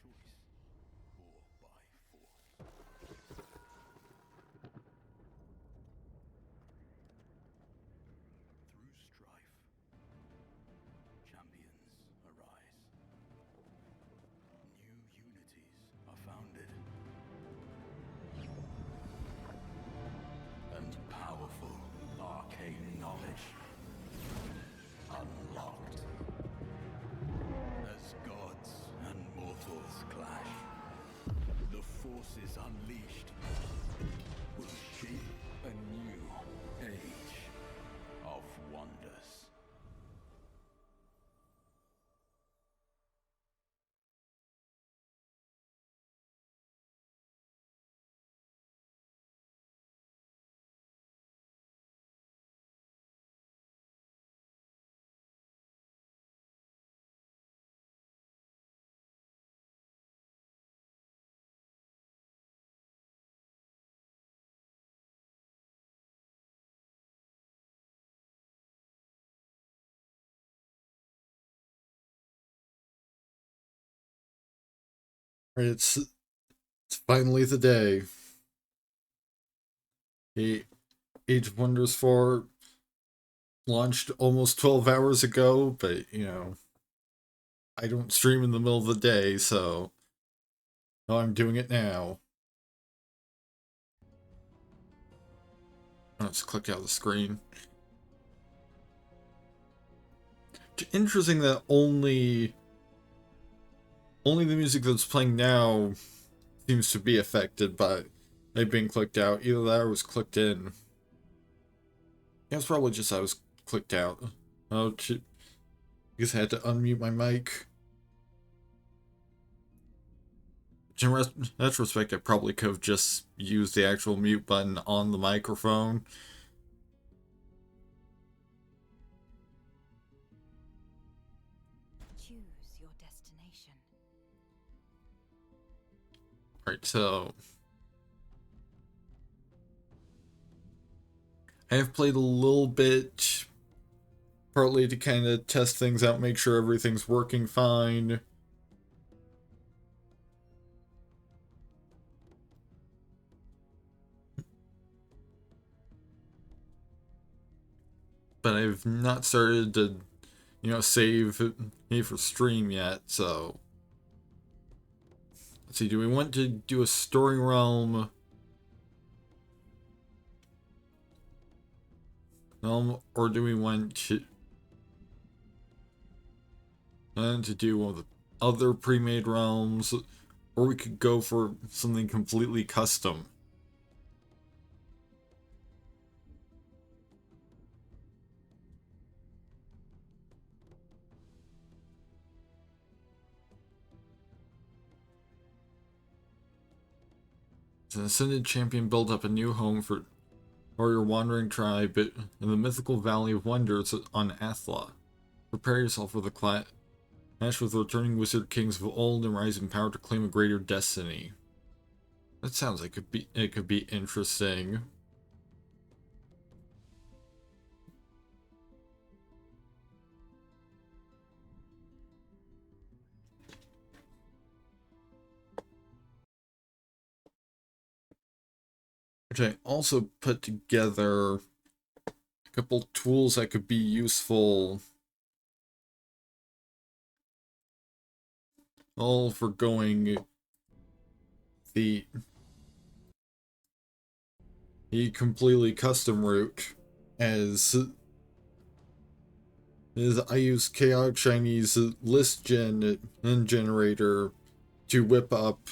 choice or by force. Through strife, champions arise. New unities are founded. And powerful arcane knowledge unlocked. As gods and mortals clash, the forces unleashed will shape a new age of wonders. It's finally the day. The Age of Wonders 4 launched almost 12 hours ago, but I don't stream in the middle of the day, so I'm doing it now. Let's click out of the screen. Interesting that only the music that's playing now seems to be affected by it being clicked out. Either that or was clicked in. Yeah, it's probably just I was clicked out. Oh, shit. I guess I had to unmute my mic. In retrospect, I probably could have just used the actual mute button on the microphone. Choose your destination. Right, so I have played a little bit, partly to kind of test things out, make sure everything's working fine. But I've not started to, save me for stream yet, so. Let's see, do we want to do a story realm? Or do we want to do one of the other pre-made realms? Or we could go for something completely custom. An ascended champion built up a new home for your wandering tribe in the mythical Valley of Wonders on Athla. Prepare yourself for the clash with returning wizard kings of old and rise in power to claim a greater destiny. That sounds like it could be interesting. Which I also put together a couple tools that could be useful, all for going the completely custom route, as I use Chaotic Shiny's list gen and generator to whip up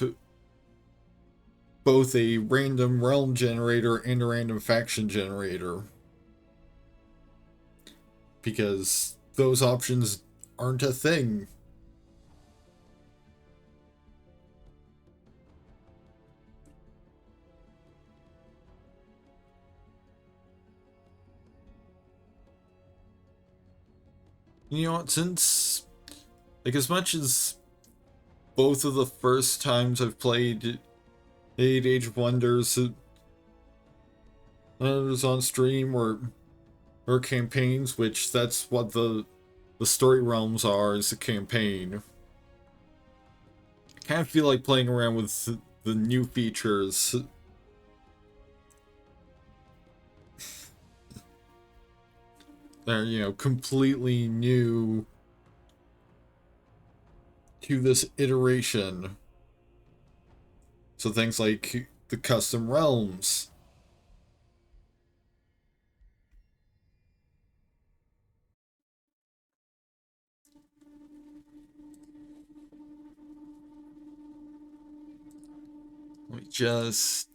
both a random realm generator and a random faction generator, because those options aren't a thing. You know what, since, like, as much as both of the first times I've played Age of Wonders was on stream or campaigns, which that's what the story realms are, is a campaign. I kind of feel like playing around with the new features. They're, you know, completely new to this iteration. So things like the custom realms. Let me just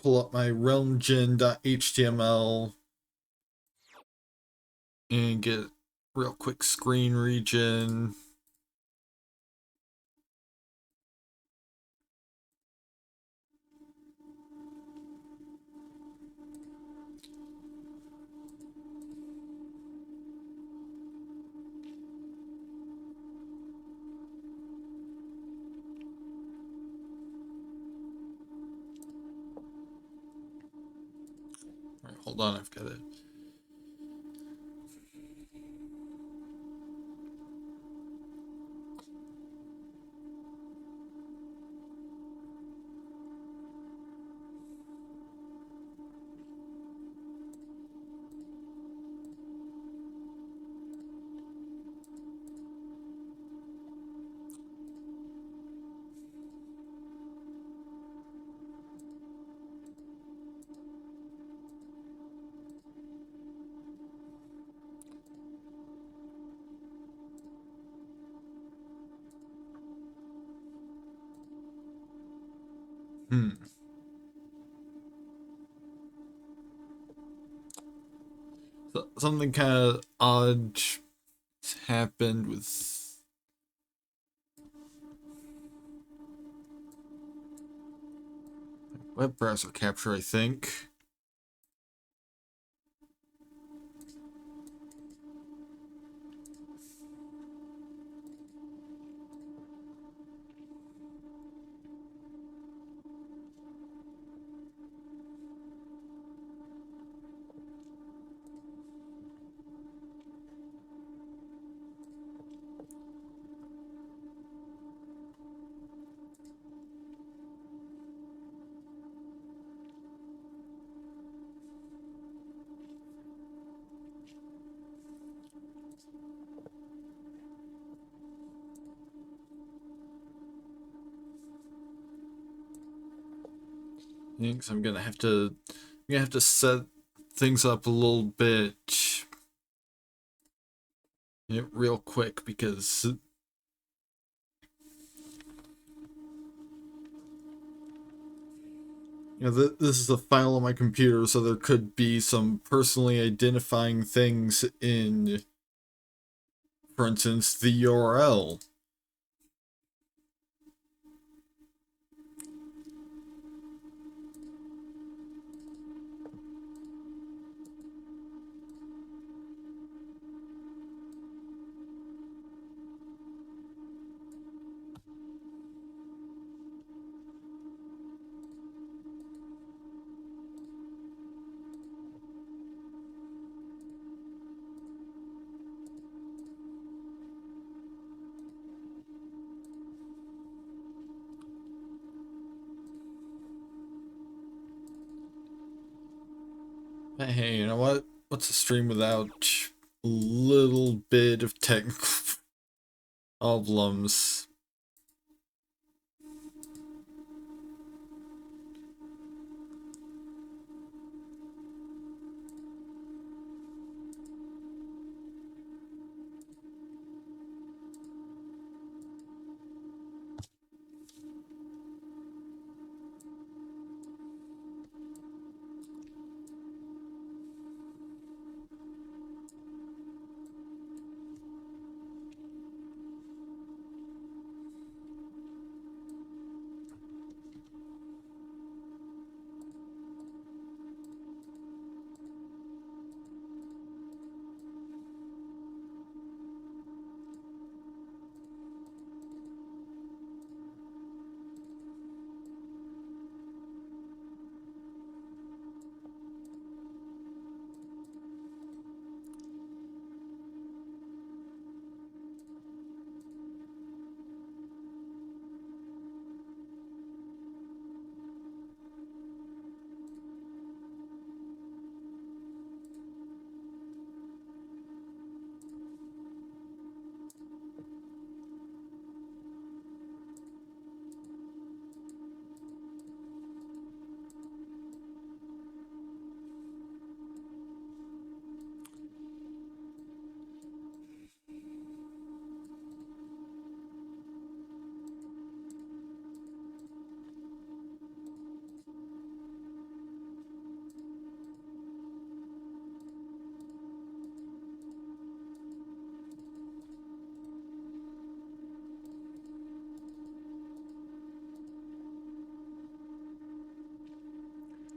pull up my realmgen.html and get real quick screen region. All right, hold on, I've got it. So, something kind of odd happened with web browser capture, I think. I think I'm gonna have to set things up a little bit, real quick, because this is a file on my computer, so there could be some personally identifying things in, for instance, the URL. Hey, you know what? What's a stream without a little bit of technical problems?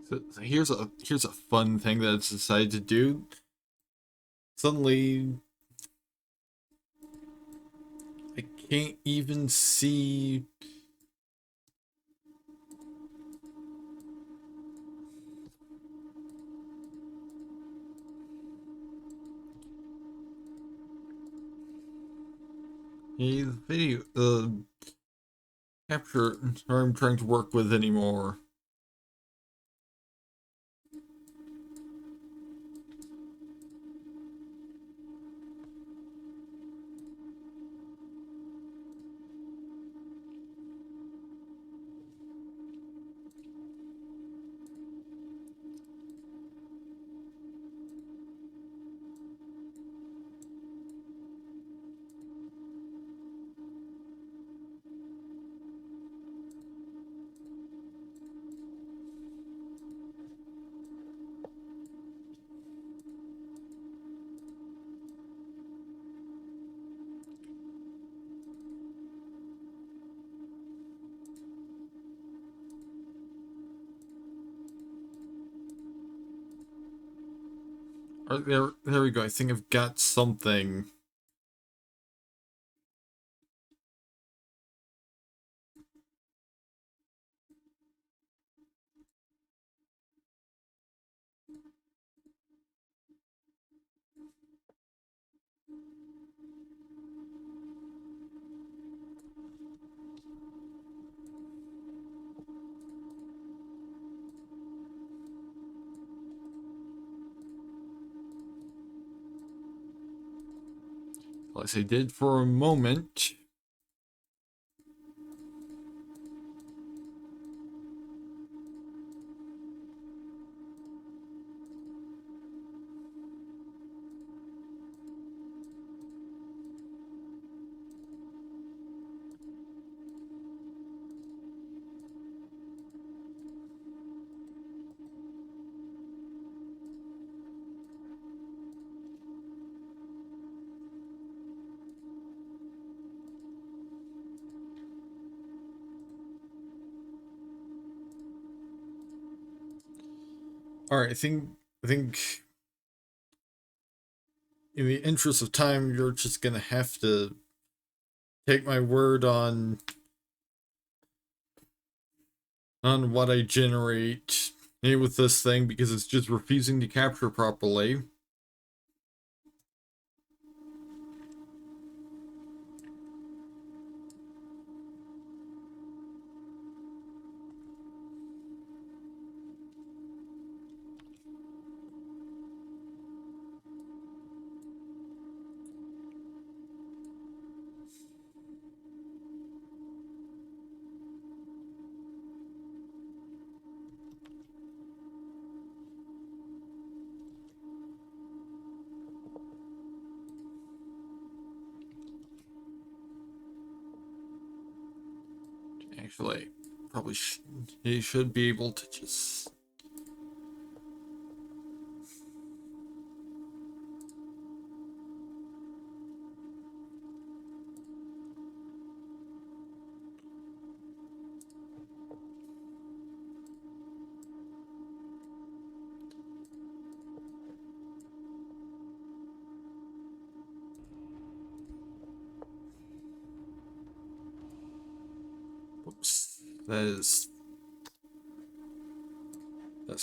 So here's a fun thing that it's decided to do. Suddenly, I can't even see. The video, capture I'm trying to work with anymore. Alright, there we go. I think I've got something. As I did for a moment. Alright, I think in the interest of time, you're just gonna have to take my word on what I generate with this thing, because it's just refusing to capture properly. Actually, probably he should be able to just. Oops, that's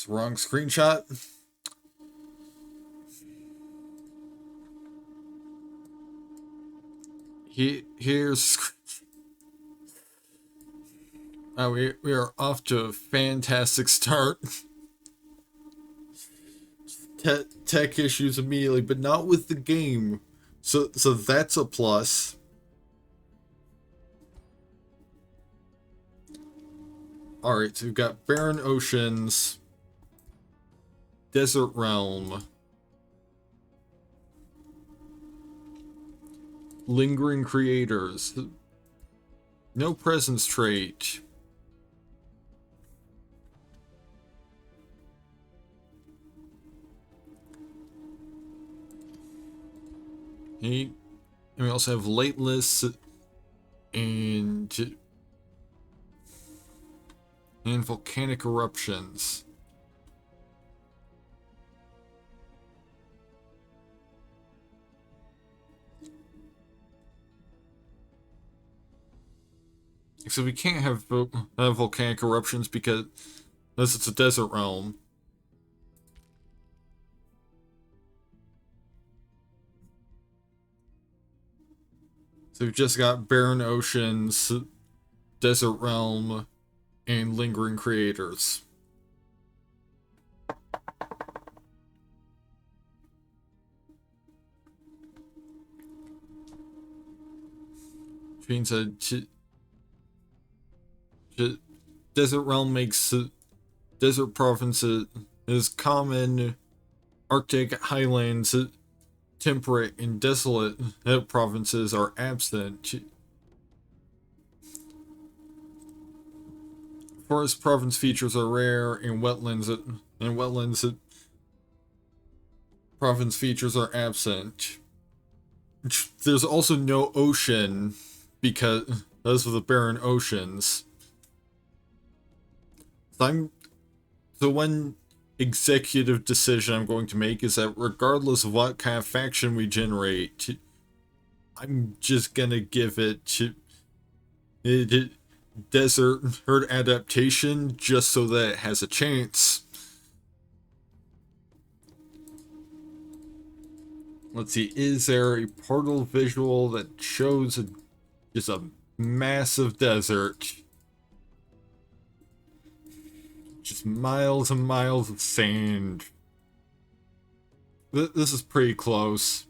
the wrong screenshot. Here's. We are off to a fantastic start. Tech issues immediately, but not with the game. So that's a plus. Alright, so we've got Barren Oceans, Desert Realm, Lingering Creators, No Presence Trait, and we also have Lateless and Volcanic Eruptions. So we can't have volcanic eruptions because unless it's a desert realm. So we've just got barren oceans, desert realm, and lingering creators. Which means that desert realm makes desert provinces is common, Arctic highlands, temperate and desolate provinces are absent. Forest province features are rare, and wetlands province features are absent. There's also no ocean because those are the barren oceans. So one executive decision I'm going to make is that regardless of what kind of faction we generate, I'm just gonna give it desert herd adaptation just so that it has a chance. Let's see, is there a portal visual that shows just a massive desert? Just miles and miles of sand. This is pretty close.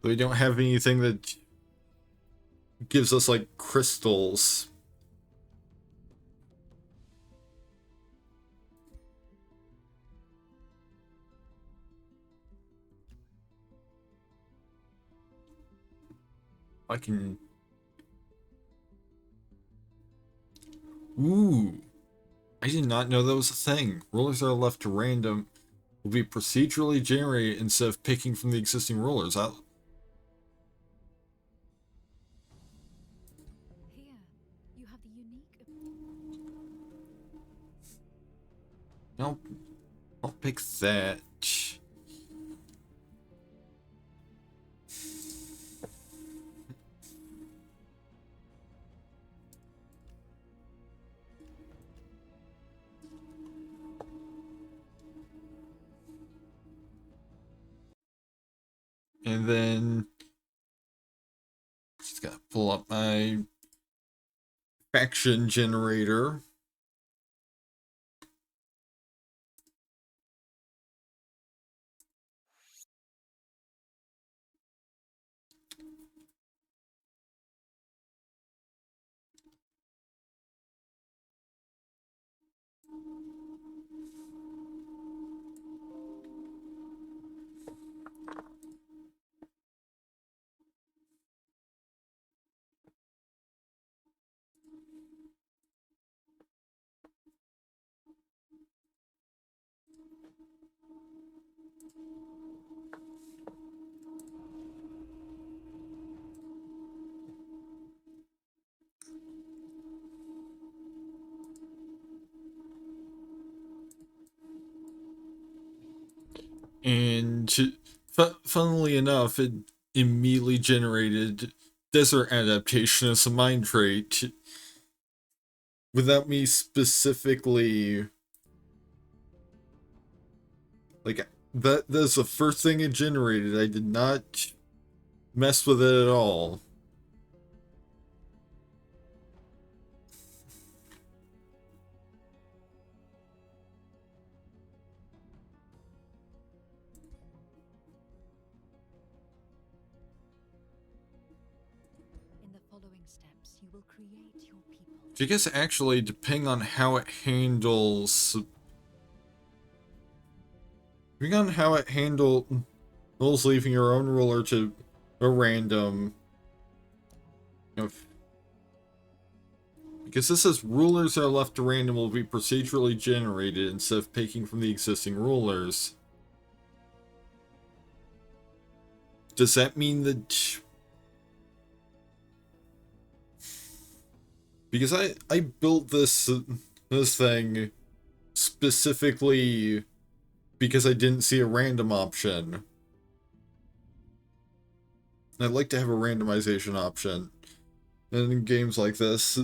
We don't have anything that gives us, like, crystals. I can... Ooh. I did not know that was a thing. Rulers that are left to random will be procedurally generated instead of picking from the existing rulers. Here, you have the unique. Nope. I'll pick that. And then just gotta pull up my faction generator. And funnily enough, it immediately generated desert adaptation as a mind trait without me specifically, like, that's the first thing it generated. I did not mess with it at all. In the following steps, you will create your people. I guess actually, depending on how it handles leaving your own ruler to a random, you know, because this says rulers that are left to random will be procedurally generated instead of picking from the existing rulers. Does that mean that... Because I built this thing specifically because I didn't see a random option. I'd like to have a randomization option. in games like this.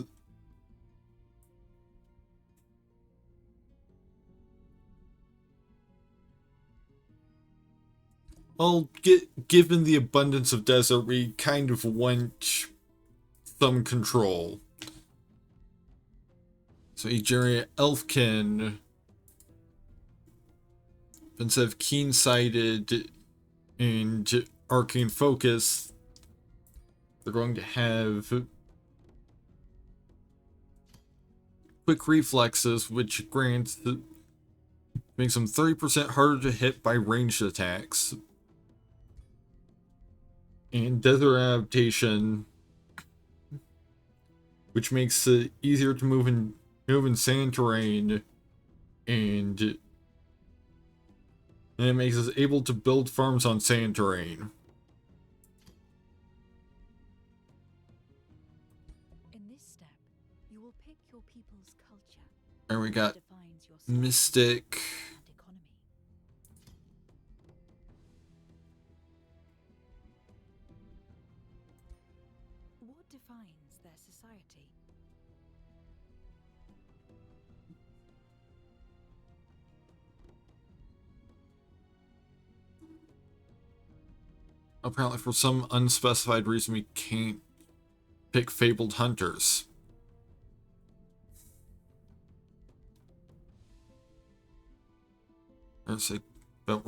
Well, given the abundance of desert, we kind of want some control. So you generate Elfkin. Instead of Keen-Sighted and Arcane Focus, they're going to have Quick Reflexes, which makes them 30% harder to hit by ranged attacks. And Desert Adaptation, which makes it easier to move in sand terrain, and it makes us able to build farms on sand terrain. In this step, you will pick your people's culture. And we got Defines your Mystic. and economy. What defines their society? Apparently, for some unspecified reason, we can't pick Fabled Hunters. But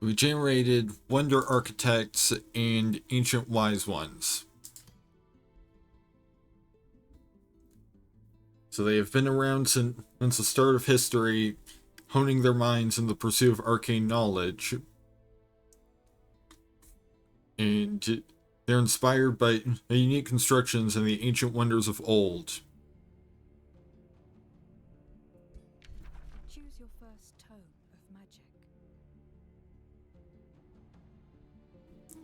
we generated Wonder Architects and Ancient Wise Ones. So they have been around since the start of history, honing their minds in the pursuit of arcane knowledge. And they're inspired by unique constructions and the ancient wonders of old. Choose your first tome of magic.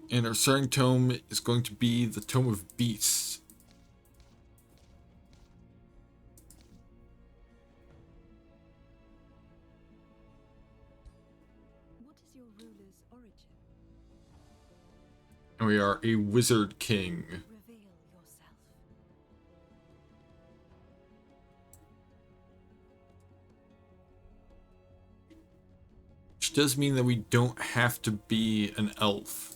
And our starting tome is going to be the Tome of Beasts. What is your ruler's origin? And we are a Wizard King. Reveal yourself. Which does mean that we don't have to be an elf.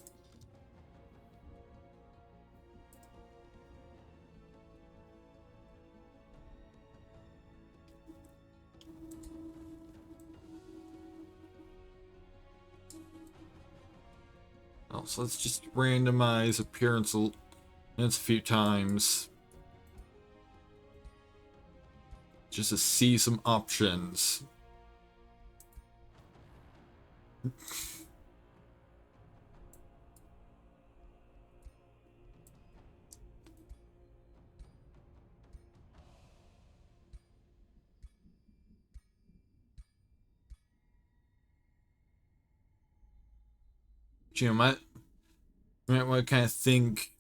Oh, so let's just randomize appearance a few times. Just to see some options. You know, I kind of think,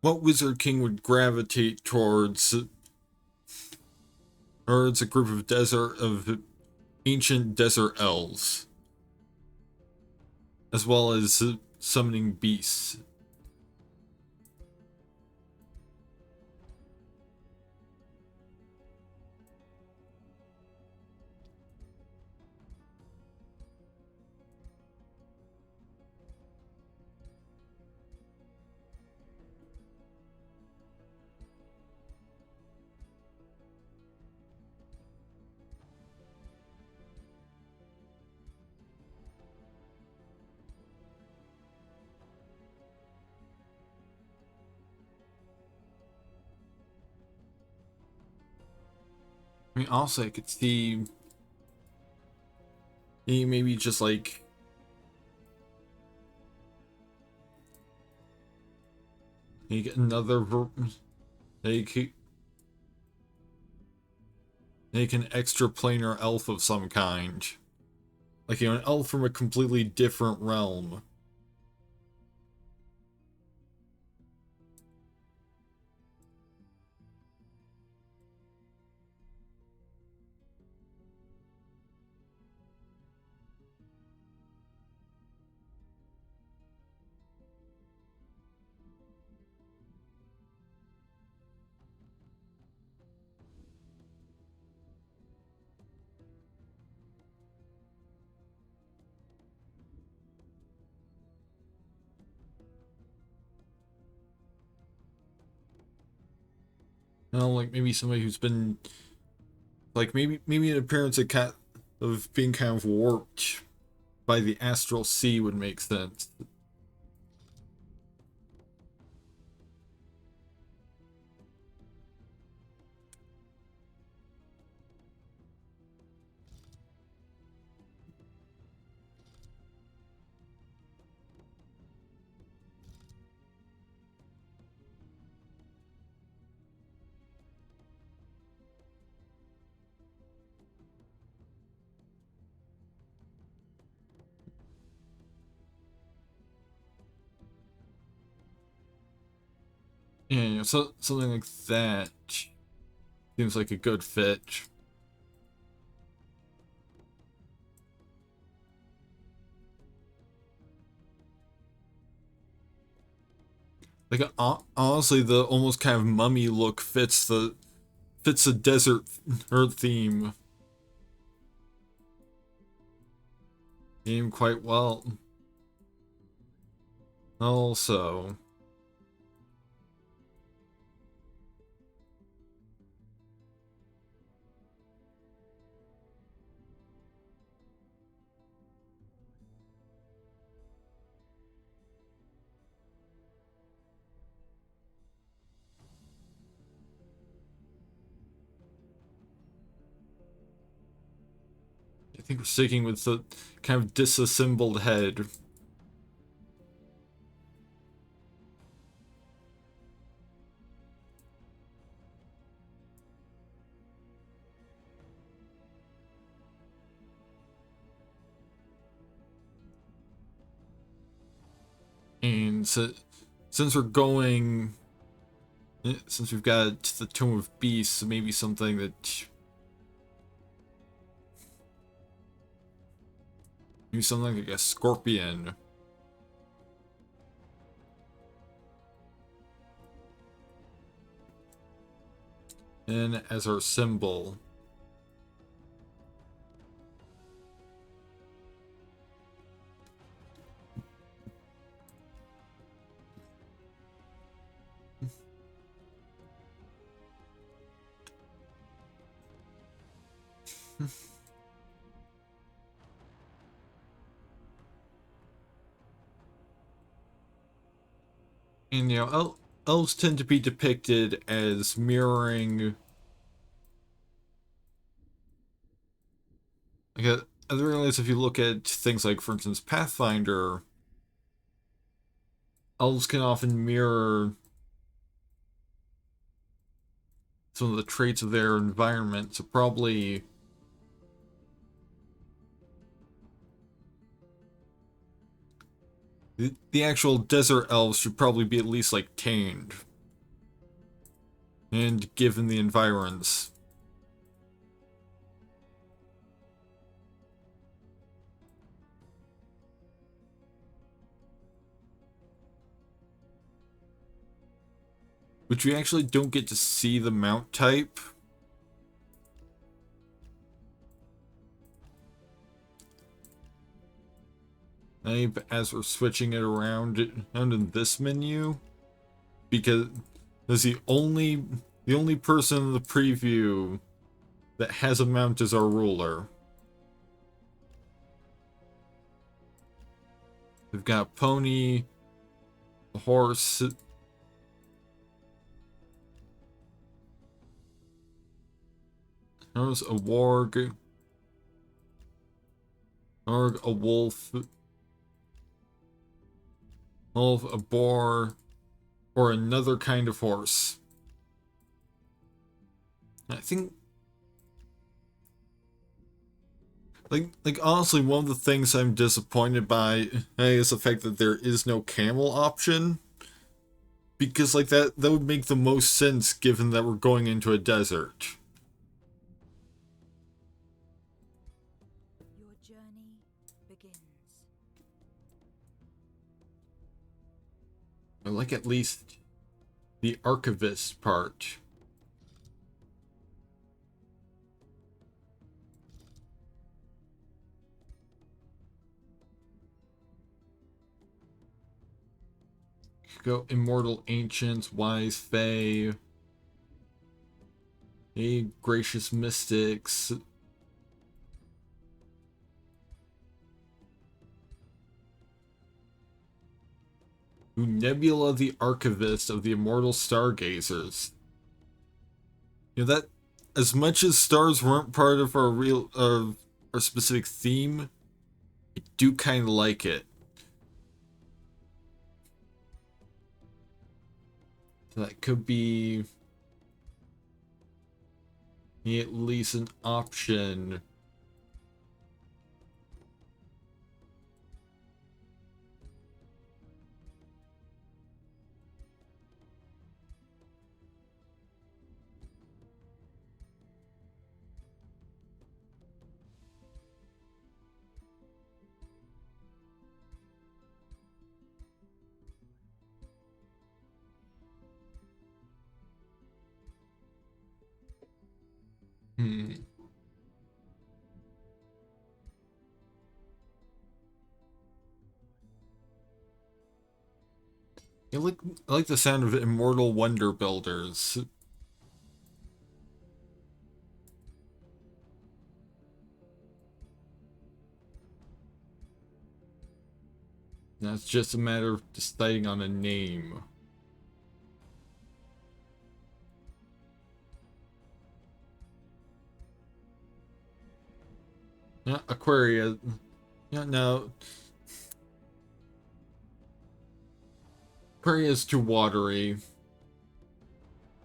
what Wizard King would gravitate towards a group of ancient desert elves, as well as summoning beasts. I mean, also I could see maybe just like you get another like an extra planar elf of some kind, like an elf from a completely different realm. You know, like maybe somebody who's been like maybe an appearance of being kind of warped by the astral sea would make sense. Yeah, you know, so something like that seems like a good fit. Like honestly, the almost kind of mummy look fits the desert earth theme quite well. Also, I think we're sticking with the kind of disassembled head. And so, since we're going, since we've got the Tomb of Beasts, maybe something that, maybe something like a scorpion. And as our symbol. And you know, elves tend to be depicted as mirroring. Like, I realize if you look at things like, for instance, Pathfinder, elves can often mirror some of the traits of their environment. So probably the actual desert elves should probably be at least like tamed and given the environs. Which we actually don't get to see the mount type. As we're switching it around in this menu, because there's the only person in the preview that has a mount as our ruler. We've got a pony, a horse. There's a warg, a wolf, a boar, or another kind of horse. I think, like honestly, one of the things I'm disappointed by is the fact that there is no camel option. Because like that would make the most sense given that we're going into a desert. Your journey begins. I like at least the Archivist part. Go Immortal Ancients, Wise Fae. Hey, gracious mystics. Nebula the Archivist of the Immortal Stargazers. You know that, as much as stars weren't part of our our specific theme, I do kind of like it. So that could be at least an option. Hmm. I like the sound of Immortal Wonder Builders. Now it's just a matter of deciding on a name. Yeah, Aquaria. Yeah, no. Aquaria is too watery.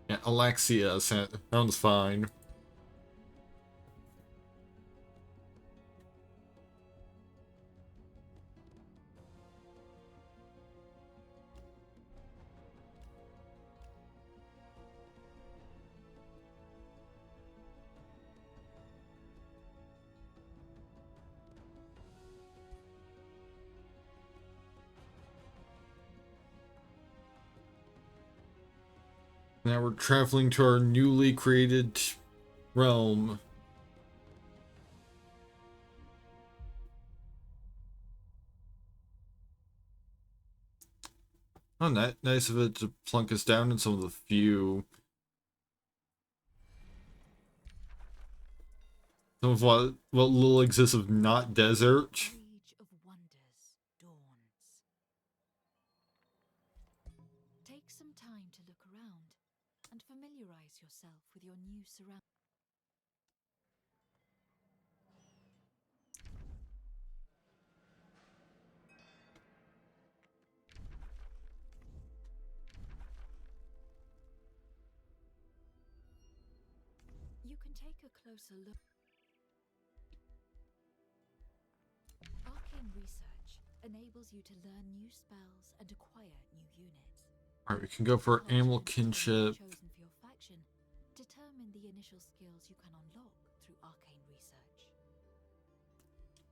Yeah, Alexia sounds fine. Now we're traveling to our newly created realm. Oh, nice of it to plunk us down in some of the few. Some of what little exists of not desert. Age of wonders dawns. Take some time to look around and familiarize yourself with your new surroundings. You can take a closer look. Arcane research enables you to learn new spells and acquire new units. Alright, we can go for animal kinship. Chosen for your faction, determine the initial skills you can unlock through arcane research.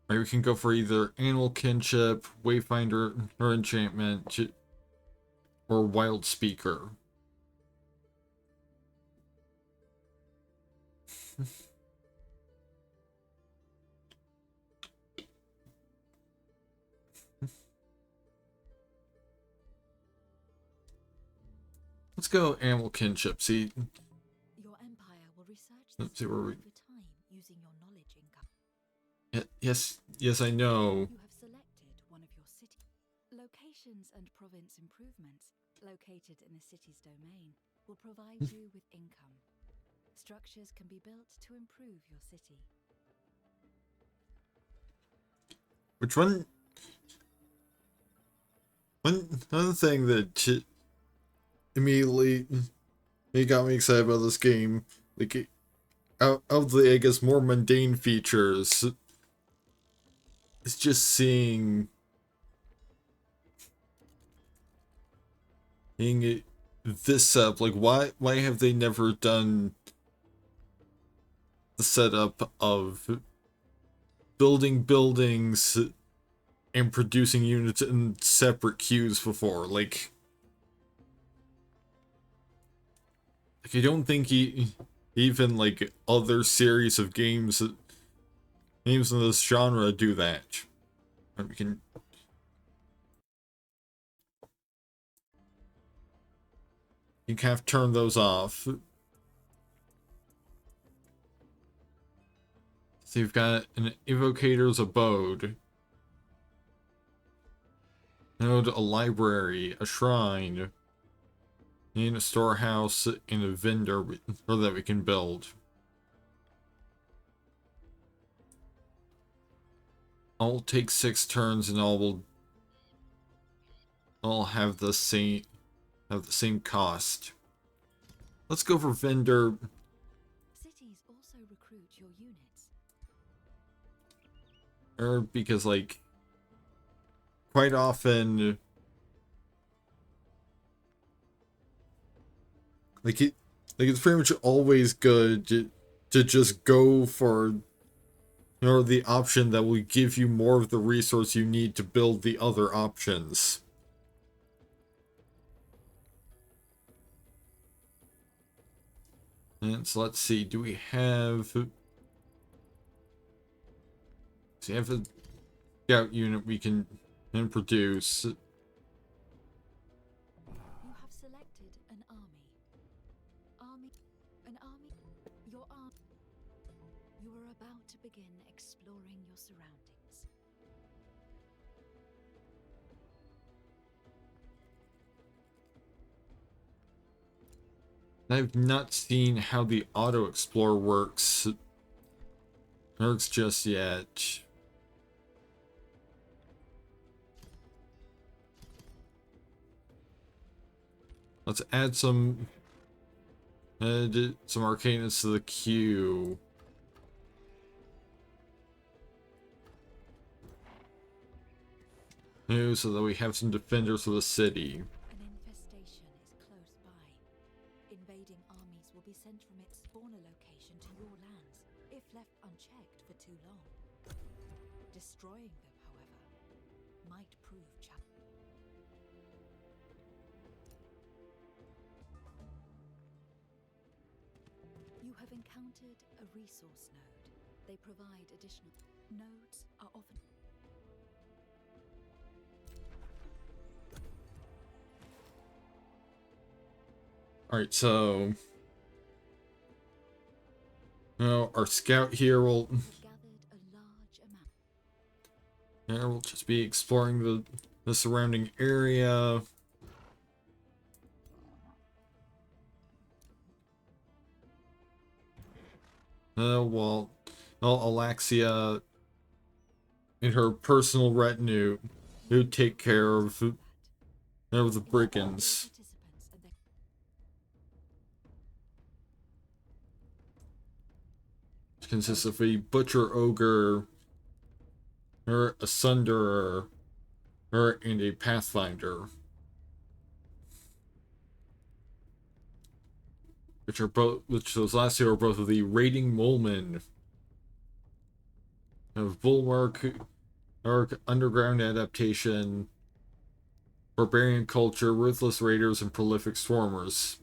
Alright, we can go for either animal kinship, wayfinder, or enchantment, or wild speaker. Let's go animal kinship. See, Your empire will research this let's see where we. over time using your knowledge income. Yes, I know. You have selected one of your city locations and province improvements located in a city's domain will provide you with income. Structures can be built to improve your city. Which one? One thing that immediately it got me excited about this game, like out of the, I guess, more mundane features, it's just seeing this up. Like, why have they never done the setup of building buildings and producing units in separate queues before? Like I don't think even like other series of games in this genre do that. And we can you kind of turn those off. So you've got an evocator's abode. Node, a library, a shrine, and a storehouse, and a vendor that we can build. All take 6 turns, and all have the same cost. Let's go for vendor. Cities also recruit your units. Because like quite often it's pretty much always good to just go for the option that will give you more of the resource you need to build the other options. And so let's see, do we have a scout unit we can produce? You have selected an army. Your army. You are about to begin exploring your surroundings. I've not seen how the auto explore works just yet. Let's add some arcanists to the queue. So that we have some defenders of the city. An infestation is close by. Invading armies will be sent from its spawner location to your lands, if left unchecked for too long. Destroying them, however, might prove challenging. You have encountered a resource node. They provide additional nodes are often Alright, so our scout here will gathered a large amount. we'll just be exploring the surrounding area. Well, Alexia and her personal retinue who take care of the brigands. It consists of a butcher ogre, or a sunderer, and a pathfinder. Which those last two are both of the raiding molemen of Bulwark, underground adaptation, barbarian culture, ruthless raiders, and prolific stormers.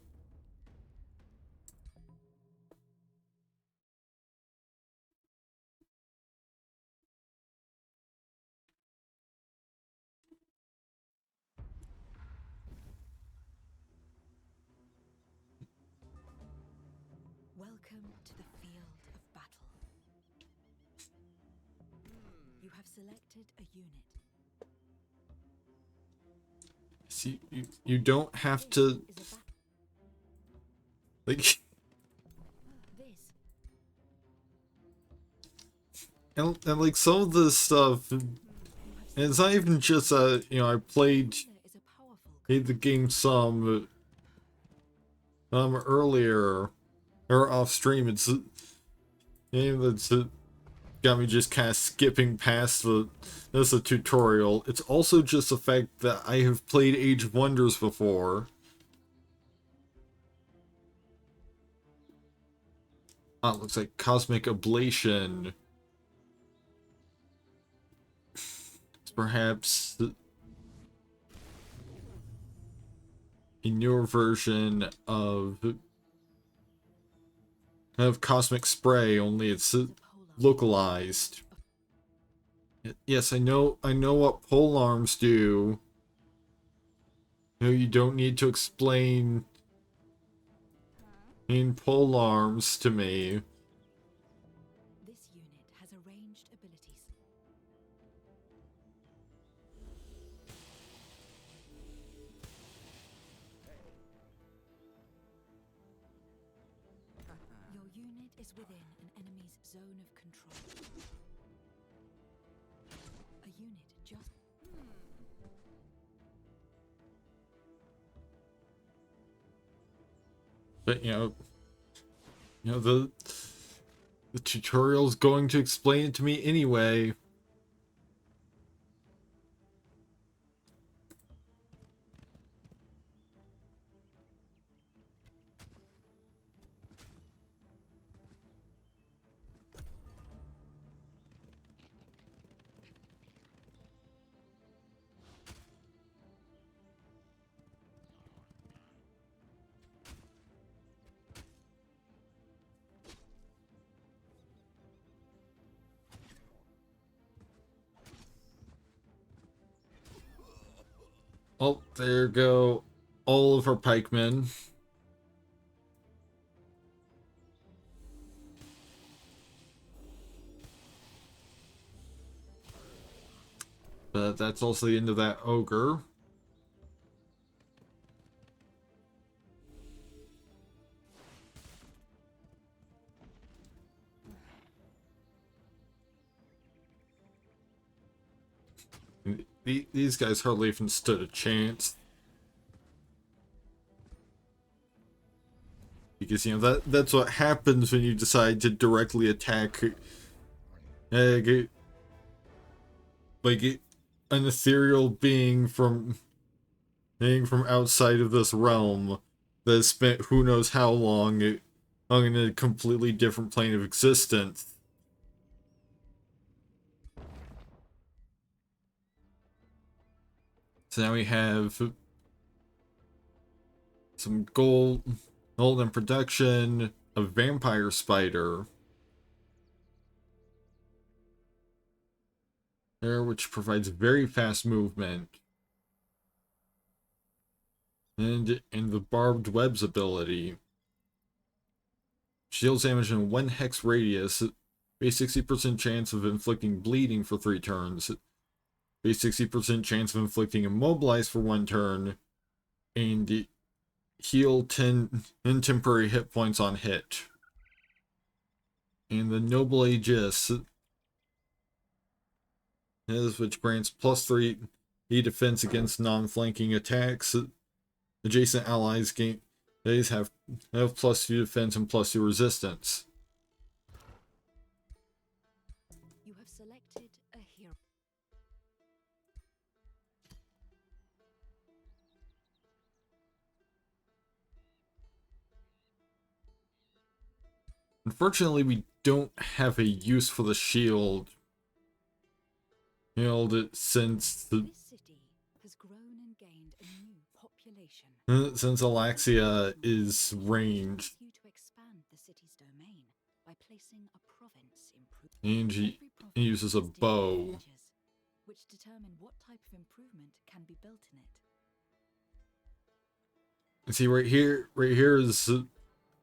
Welcome to the field of battle. You have selected a unit. See, you don't have to like This and like some of this stuff, and it's not even just I played is a powerful the game some earlier or off stream. It's a game that's got me just kind of skipping past the tutorial. It's also just the fact that I have played Age of Wonders before. Oh, it looks like Cosmic Ablation. It's perhaps a newer version of Cosmic Spray, only it's localized. Yes, I know what pole arms do. You don't need to explain pole arms to me. This unit has unit is within an enemy's zone of control. A unit just... But the tutorial's going to explain it to me anyway. Oh, there go all of our pikemen. But that's also the end of that ogre. These guys hardly even stood a chance. Because, that's what happens when you decide to directly attack like an ethereal being from outside of this realm that has spent who knows how long in a completely different plane of existence. So now we have some gold in production, a vampire spider there, which provides very fast movement, and the barbed webs ability shields damage in 1 hex radius, a 60% chance of inflicting bleeding for 3 turns, a 60% chance of inflicting immobilize for 1 turn, and heal 10 temporary hit points on hit. And the Noble Aegis, which grants +3 defense against non-flanking attacks. Adjacent allies have +2 defense and +2 resistance. You have selected a hero. Unfortunately, we don't have a use for the shield. Since This city has grown and gained a new population. since Alaxia is ranged, You to expand the city's domain by placing a province improvement. and she uses a bow. Which determine what type of improvement can be built in it. See, right here is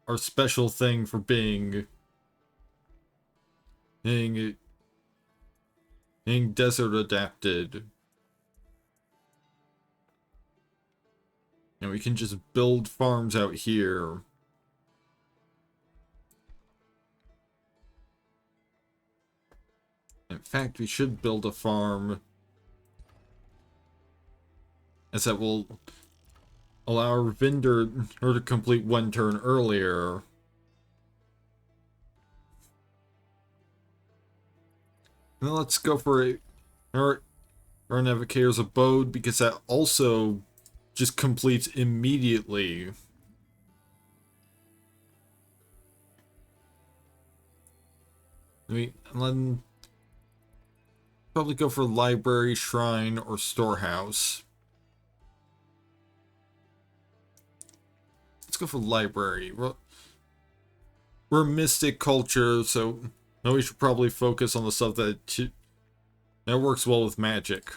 our special thing for being desert adapted. And we can just build farms out here. In fact, we should build a farm, as that will allow our vendor to complete 1 turn earlier. And then let's go for our Navigator's Abode, because that also just completes immediately. And then probably go for library, shrine, or storehouse. Let's go for library. We're a mystic culture, so we should probably focus on the stuff that works well with magic.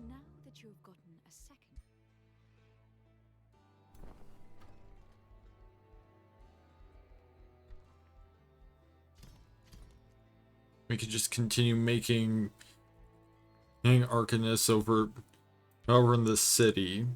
Now that you have gotten a second, We could just continue making arcanists over in the city.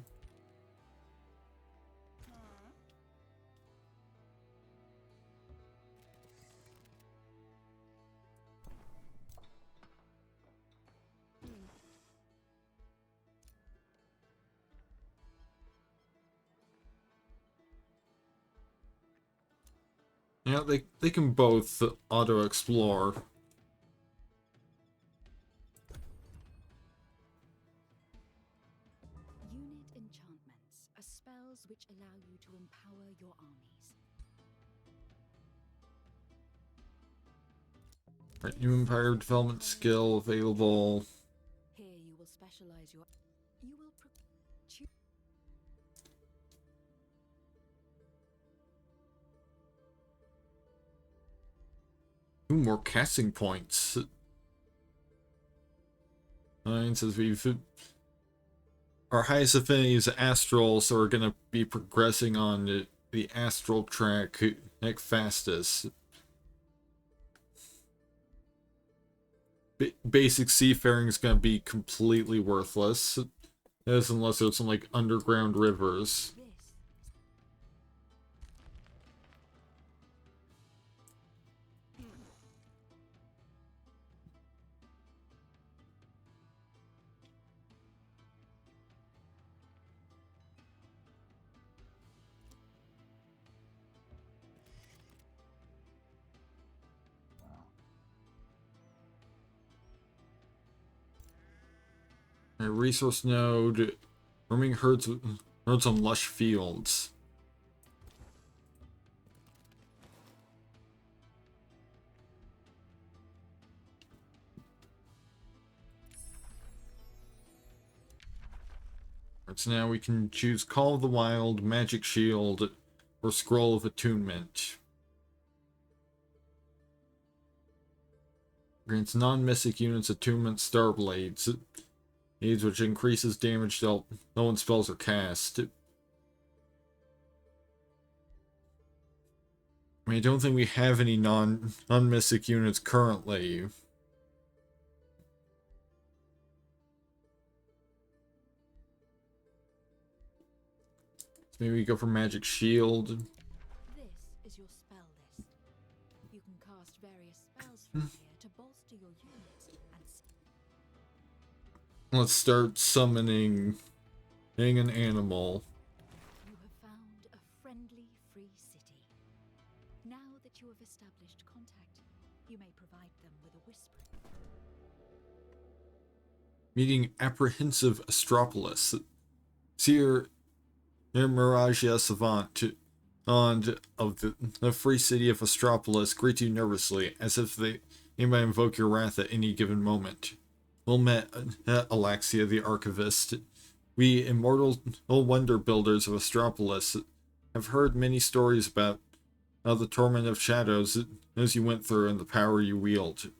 Yeah, they can both auto-explore. Unit enchantments are spells which allow you to empower your armies. Right, new Empire development skill available. Here you will specialize your... You will... Ooh, more casting points. Since our highest affinity is astral, so we're gonna be progressing on the astral track fastest. Basic seafaring is gonna be completely worthless, unless there's some like underground rivers. A resource node, roaming herds on lush fields. Right, so now we can choose Call of the Wild, Magic Shield, or Scroll of Attunement. Grants non-mystic units attunement Starblades. Aids which increases damage dealt when spells are cast. I mean, I don't think we have any non-mystic units currently. So maybe we go for Magic Shield. This is your spell list. You can cast various spells from here to bolster your units and... Let's start summoning an animal. You have found a friendly, free city. Now that you have established contact, you may provide them with a whisper. Meeting apprehensive Astropolis. Seer Miragia Savant of the free city of Astropolis greet you nervously, as if they might invoke your wrath at any given moment. Well met, Alaxia the Archivist. We immortal wonder builders of Astropolis have heard many stories about the torment of shadows as you went through and the power you wield.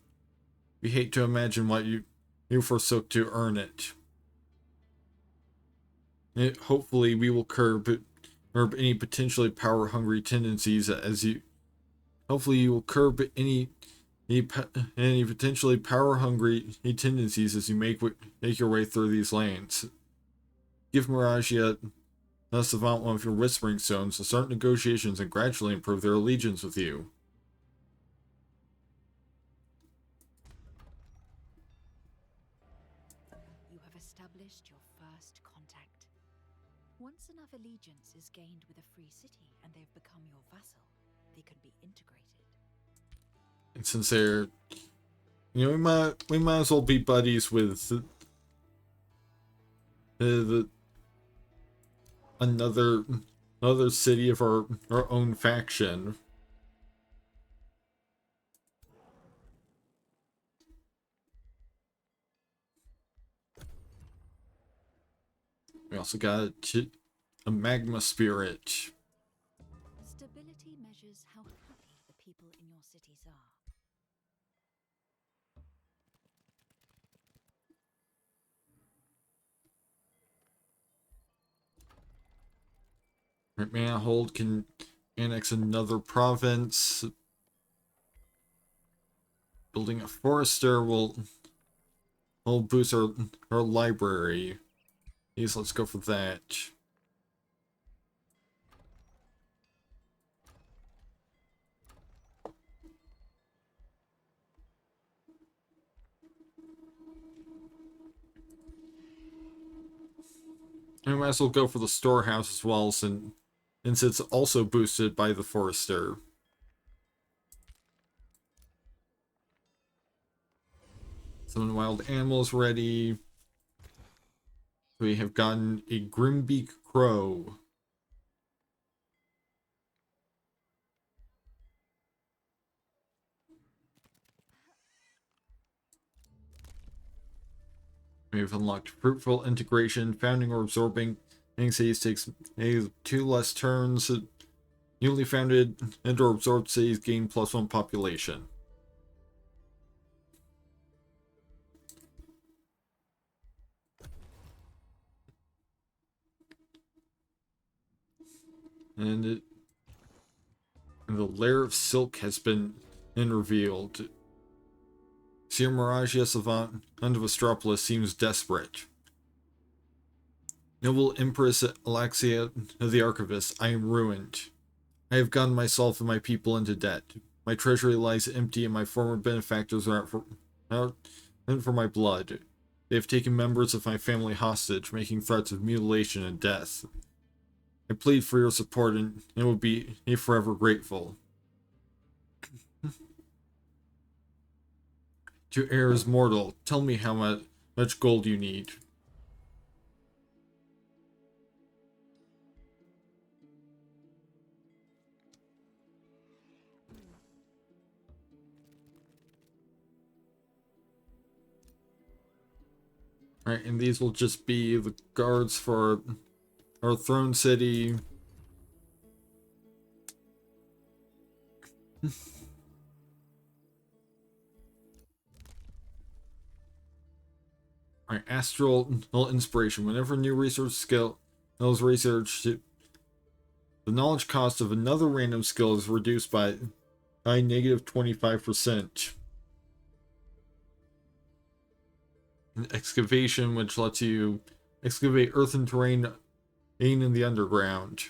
We hate to imagine what you forsook to earn it. Hopefully we will curb any potentially power-hungry tendencies as you... Hopefully you will curb any potentially power-hungry tendencies as you make your way through these lanes. Give Miragia Savant one of your Whispering Stones to start negotiations and gradually improve their allegiance with you. You have established your first contact. Once enough allegiance is gained with a free city and they've become your vassal, they can be integrated. And since they're, we might as well be buddies with another city of our own faction. We also got a magma spirit. Stability measures how happy the people in your cities are. Right, Manihold can annex another province. Building a forester will boost our library. Yes, let's go for that. And we might as well go for the storehouse as well, since it's also boosted by the forester. Some wild animals ready. We have gotten a Grimbeak Crow. We have unlocked fruitful integration. Founding or absorbing cities takes 2 less turns. Newly founded and or absorbed cities gain +1 population. And the lair of silk has been revealed. Sir Mirage Savant of Astropolis seems desperate. Noble Empress Alexia of the Archivist, I am ruined. I have gotten myself and my people into debt. My treasury lies empty and my former benefactors are out for my blood. They have taken members of my family hostage, making threats of mutilation and death. I plead for your support and will be forever grateful. To heirs mortal, tell me how much gold you need. Alright, and these will just be the guards for our throne city. Alright, astral inspiration. Whenever new research skill is researched, the knowledge cost of another random skill is reduced by negative 25%. And excavation, which lets you excavate earthen terrain in the underground.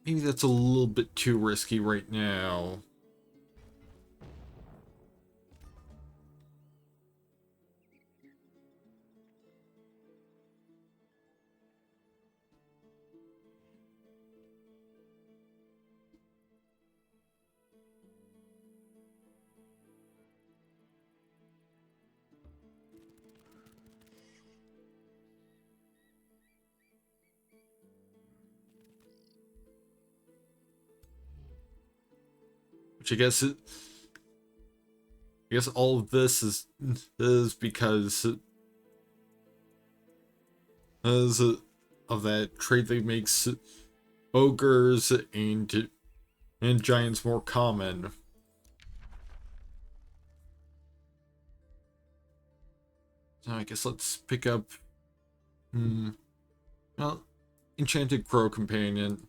Maybe that's a little bit too risky right now. Which I guess all of this is because of that trait that makes ogres and giants more common. So I guess let's pick up well, Enchanted Crow Companion.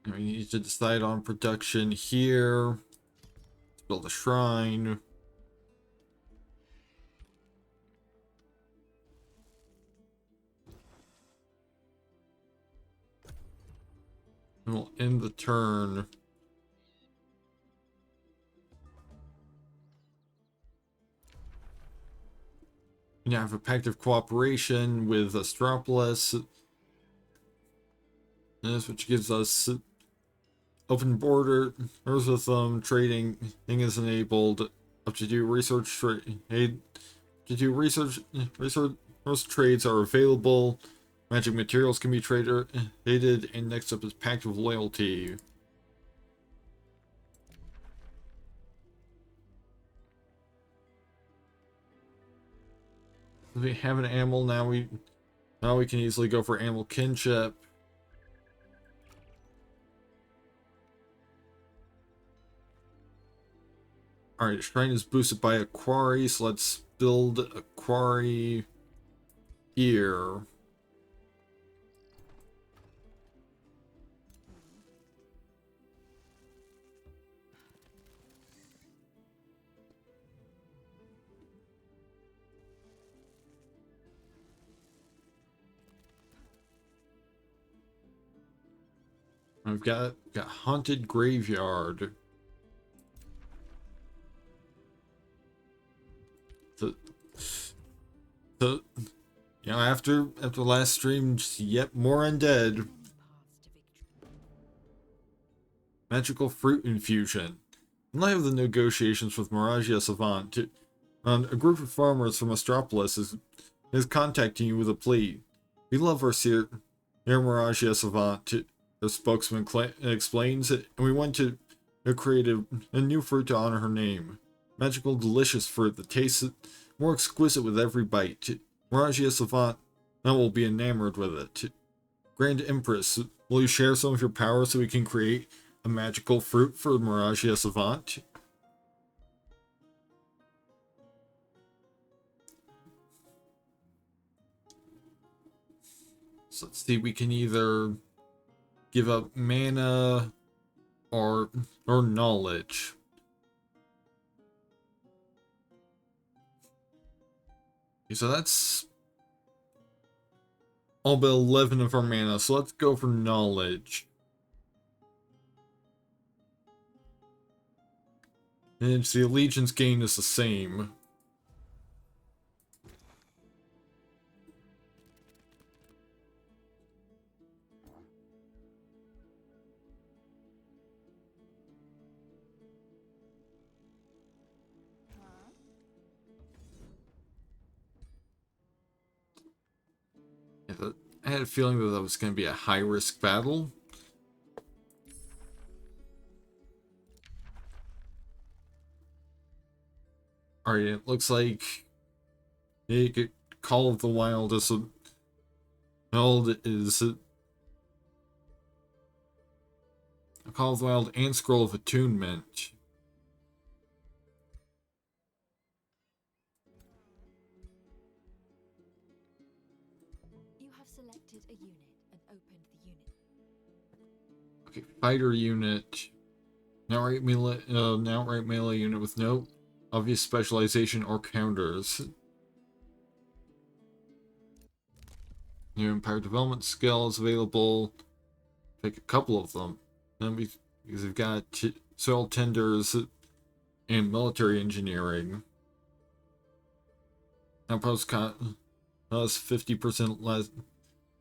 We need to decide on production here. Let's build a shrine. And we'll end the turn. We now have a pact of cooperation with Astropolis. This, which gives us open border with them. Trading is enabled. Up to 2 research trades are available. Magic materials can be traded. And next up is Pact of Loyalty. If we have an animal now, we can easily go for animal kinship. Alright, shrine is boosted by a quarry, so let's build a quarry here. I've got haunted graveyard. So, you know, after last stream, just yet more undead. Magical fruit infusion. In light of the negotiations with Miragia Savant, a group of farmers from Astropolis is contacting you with a plea. We love our Sir Miragia Savant, the spokesman explains, and we want to create a new fruit to honor her name. Magical, delicious fruit that tastes more exquisite with every bite. Miragia Savant now will be enamored with it. Grand Empress, will you share some of your power so we can create a magical fruit for Miragia Savant? So let's see, we can either give up mana or knowledge. Okay, so that's all but 11 of our mana, so let's go for knowledge. And the allegiance gain is the same. I had a feeling that was going to be a high-risk battle. Alright, it looks like Call of the Wild is a Call of the Wild and Scroll of Attunement. You have selected a unit and opened the unit. Okay, fighter unit. An outright melee unit with no obvious specialization or counters. New Empire development skill is available. Take a couple of them. Then because we've got soil tenders and military engineering. Now post cost 50%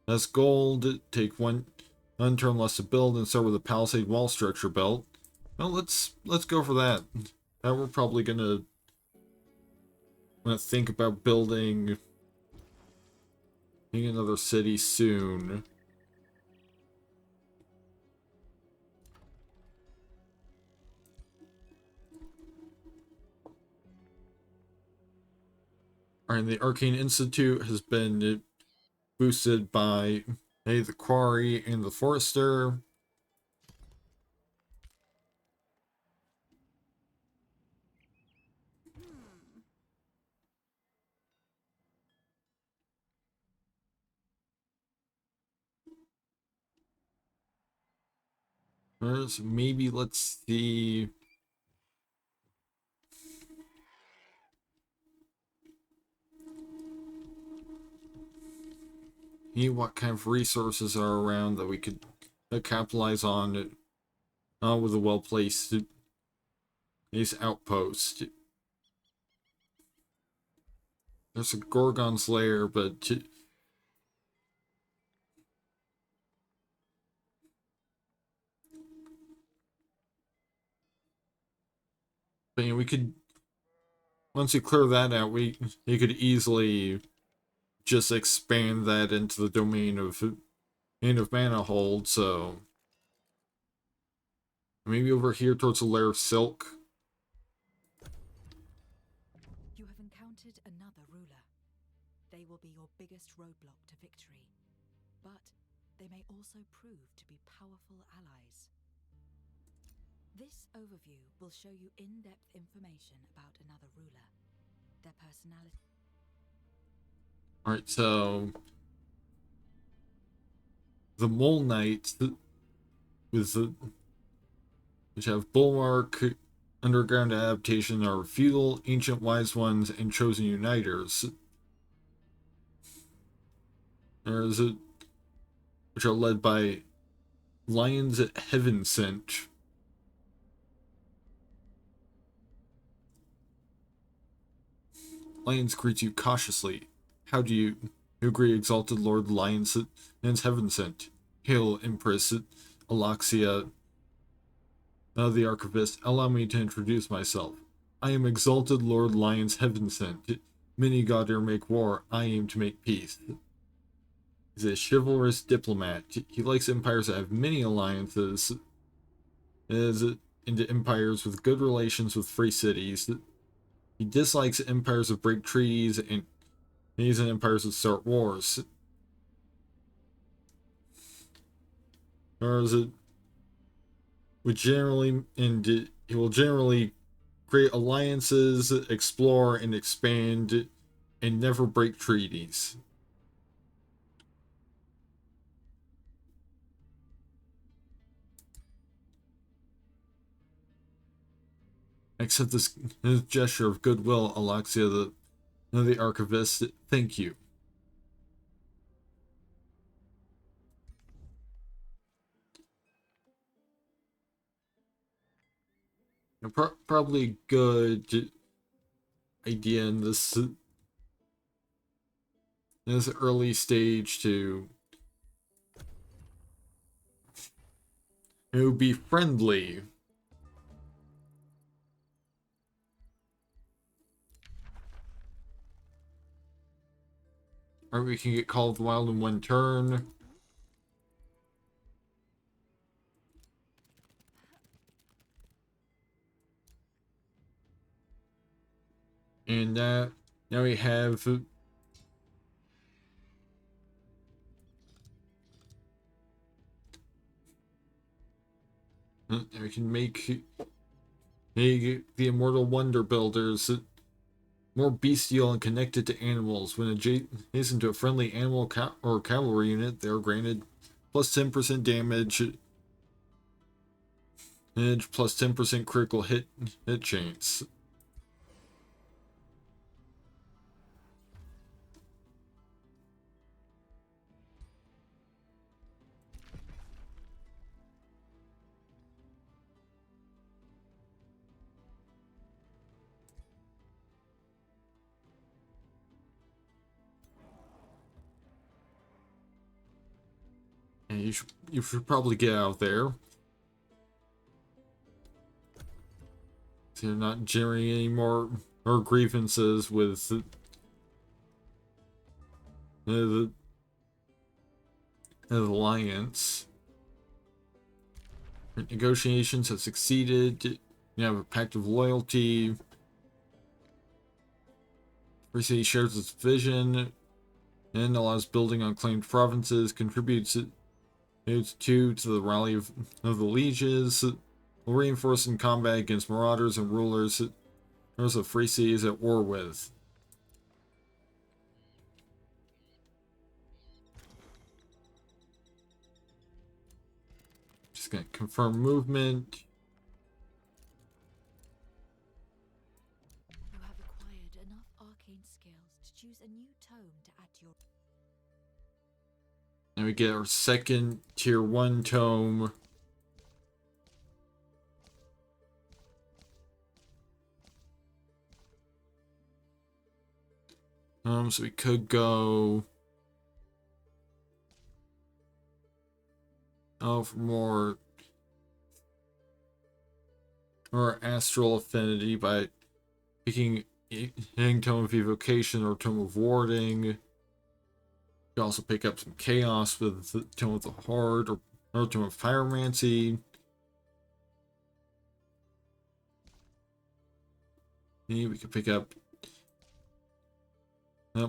less gold. Take one turn less to build and start with a palisade wall structure belt. Well, let's go for that. Now we're probably gonna think about building another city soon. Alright, the Arcane Institute has been boosted by the Quarry and the Forester. Maybe let's see. What kind of resources are around that we could capitalize on with a well-placed outpost. There's a Gorgon's lair, but you know, we could, once you clear that out, you could easily just expand that into the domain of Manahold, so maybe over here towards the lair of Silk. You have encountered another ruler. They will be your biggest roadblock to victory, but they may also prove to be powerful allies. This overview will show you in-depth information about another ruler, their personality. Alright, so the Mole Knights with the which have Bulwark, Underground Adaptation, are Feudal, Ancient Wise Ones, and Chosen Uniters. There's which are led by Lions Heaven Sent. Lions greets you cautiously. How do you agree, Exalted Lord Lions Heaven Sent? Hail, Empress Alaxia, the Archivist. Allow me to introduce myself. I am Exalted Lord Lions Heaven Sent. Many God make war, I aim to make peace. He's a chivalrous diplomat. He likes empires that have many alliances. Is into empires with good relations with free cities. He dislikes empires that break treaties, and he's in empires that start wars. Or is it he will generally create alliances, explore and expand, and never break treaties. Accept this gesture of goodwill, Alexia, the Archivist. Thank you. Probably a good idea in this early stage to be friendly. Or we can get Call of the Wild in one turn. And now we have we can make the Immortal Wonder Builders more bestial and connected to animals. When adjacent to a friendly animal or cavalry unit, they are granted plus 10% damage and plus 10% critical hit chance. And you should probably get out there. So you're not generating any more grievances with the alliance. Negotiations have succeeded. You have a pact of loyalty. Free City shares its vision and allows building on claimed provinces. Contributes to the rally of the lieges. Will reinforce in combat against marauders and rulers of Free City is at war with. Just gonna confirm movement. You have acquired enough arcane skills to choose a new tome to add to your... And we get our second tier 1 tome. So we could go for more astral affinity by picking Tome of Evocation or Tome of Warding. You can also pick up some chaos with the Tome of the Heart or Tome of Pyromancy. We could pick up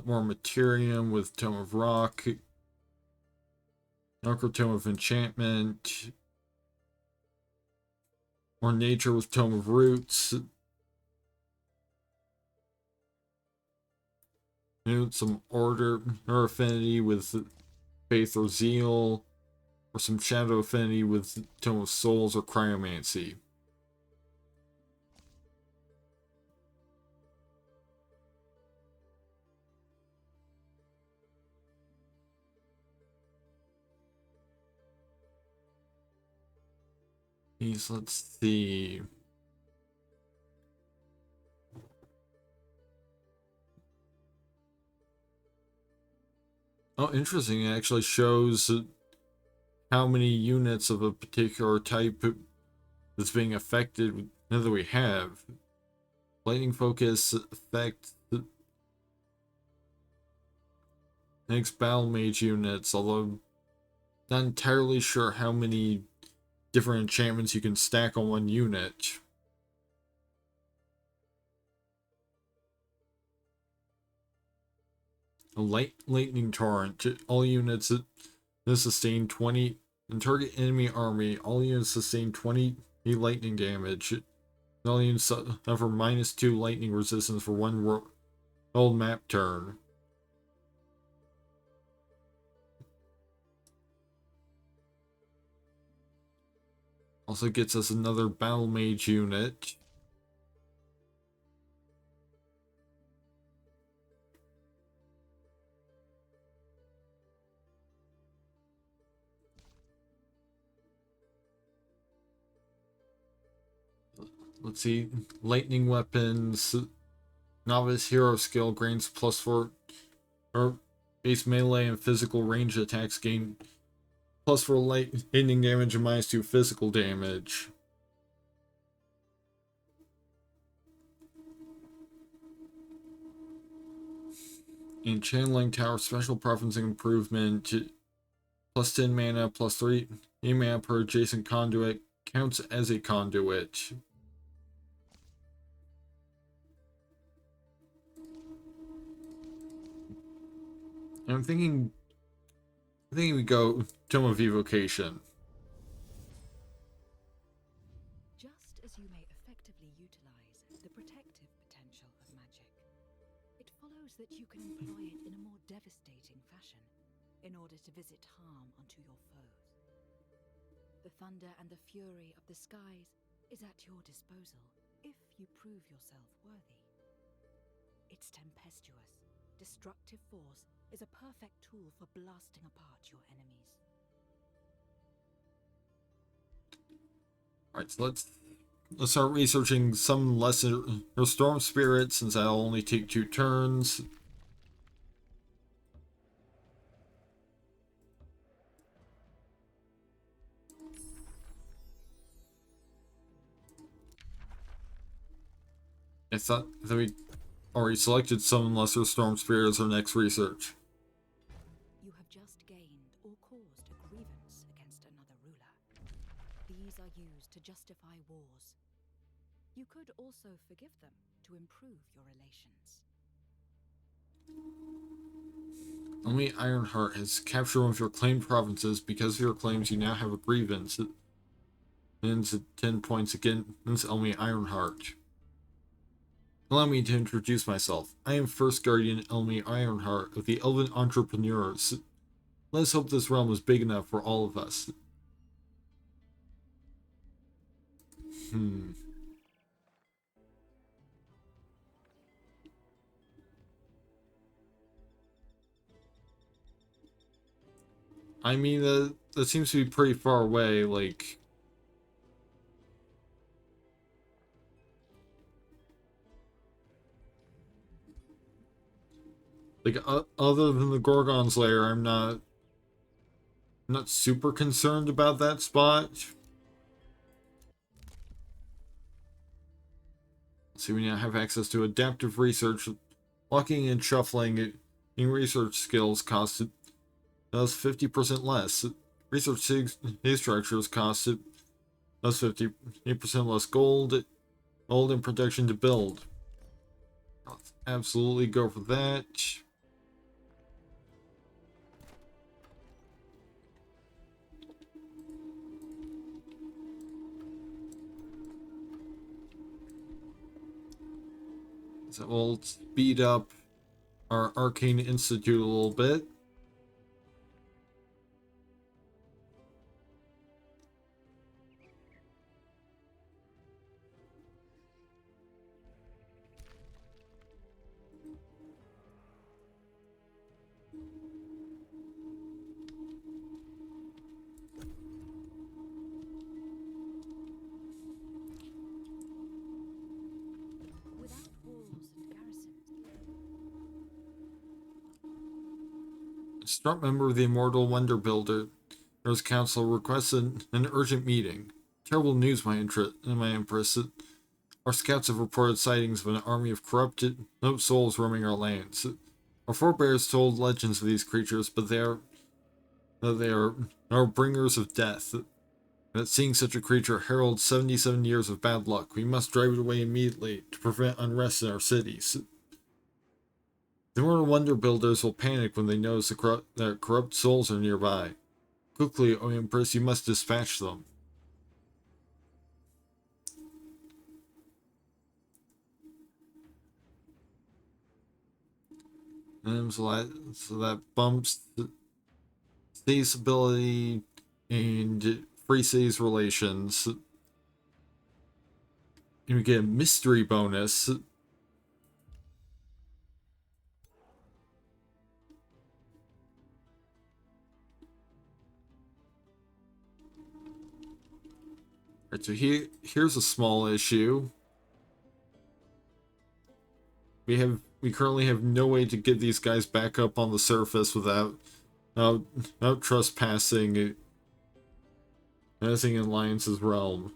more Materium with Tome of Rock, Tome of Enchantment, Or nature with Tome of Roots. Some order or affinity with faith or zeal. Or some shadow affinity with Tome of Souls or cryomancy. Let's see. Oh, interesting. It actually shows how many units of a particular type is being affected now that we have. Lightning focus effect makes battle mage units, although not entirely sure how many different enchantments you can stack on one unit. A lightning torrent. All units that sustain 20 and target enemy army. All units sustain 20 lightning damage. All units suffer -2 lightning resistance for one rolled map turn. Also gets us another battle mage unit. Let's see, lightning weapons, novice hero skill gains +4, or base melee and physical range attacks gain +4 lightning damage and -2 physical damage. And channeling tower special preferencing improvement, +10 mana, +3 mana per adjacent conduit, counts as a conduit. And I'm thinking we go Tome of Evocation. Just as you may effectively utilize the protective potential of magic, it follows that you can employ it in a more devastating fashion in order to visit harm onto your foes. The thunder and the fury of the skies is at your disposal if you prove yourself worthy. Its tempestuous, destructive force is a perfect tool for blasting apart your enemies. Alright, so let's start researching some lesser or storm spirits, since that'll only take 2 turns. I thought that we already selected some lesser storm spirits for next research. You have just gained or caused a grievance against another ruler. These are used to justify wars. You could also forgive them to improve your relations. Only Ironheart has captured one of your claimed provinces. Because of your claims, you now have a grievance. It ends at 10 points against Elmi Ironheart. Allow me to introduce myself. I am First Guardian Elmi Ironheart of the Elven Entrepreneurs. Let's hope this realm is big enough for all of us. I mean, that seems to be pretty far away, like... Other than the Gorgon's lair, I'm not super concerned about that spot. Let's see, we now have access to adaptive research. Locking and shuffling in research skills costs 50% less. Research his structures cost 50% less gold and protection to build. Let's absolutely go for that. So we'll speed up our Arcane Institute a little bit. Without walls and garrisons, A strong member of the Immortal Wonder Builder's Council requested an urgent meeting. Terrible news, my Empress. Our scouts have reported sightings of an army of corrupted souls roaming our lands. Our forebears told legends of these creatures, but they are bringers of death. That seeing such a creature heralds 77 years of bad luck. We must drive it away immediately to prevent unrest in our cities. The Immortal Wonder Builders will panic when they notice that corrupt souls are nearby. Quickly, O Empress, you must dispatch them. And so that bumps city's ability and free cities relations. And we get a mystery bonus. Right, so here's a small issue. We currently have no way to get these guys back up on the surface without trespassing anything in Alliance's realm.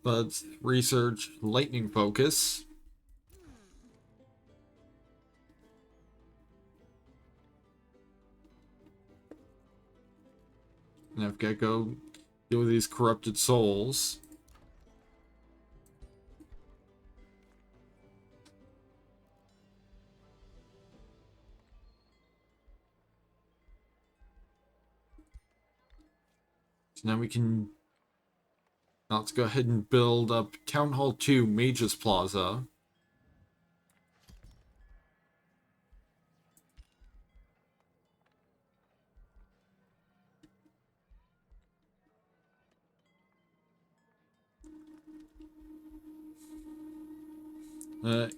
Let's research lightning focus. And I've got to go deal with these corrupted souls. So now we can... Now let's go ahead and build up Town Hall 2 Mages Plaza.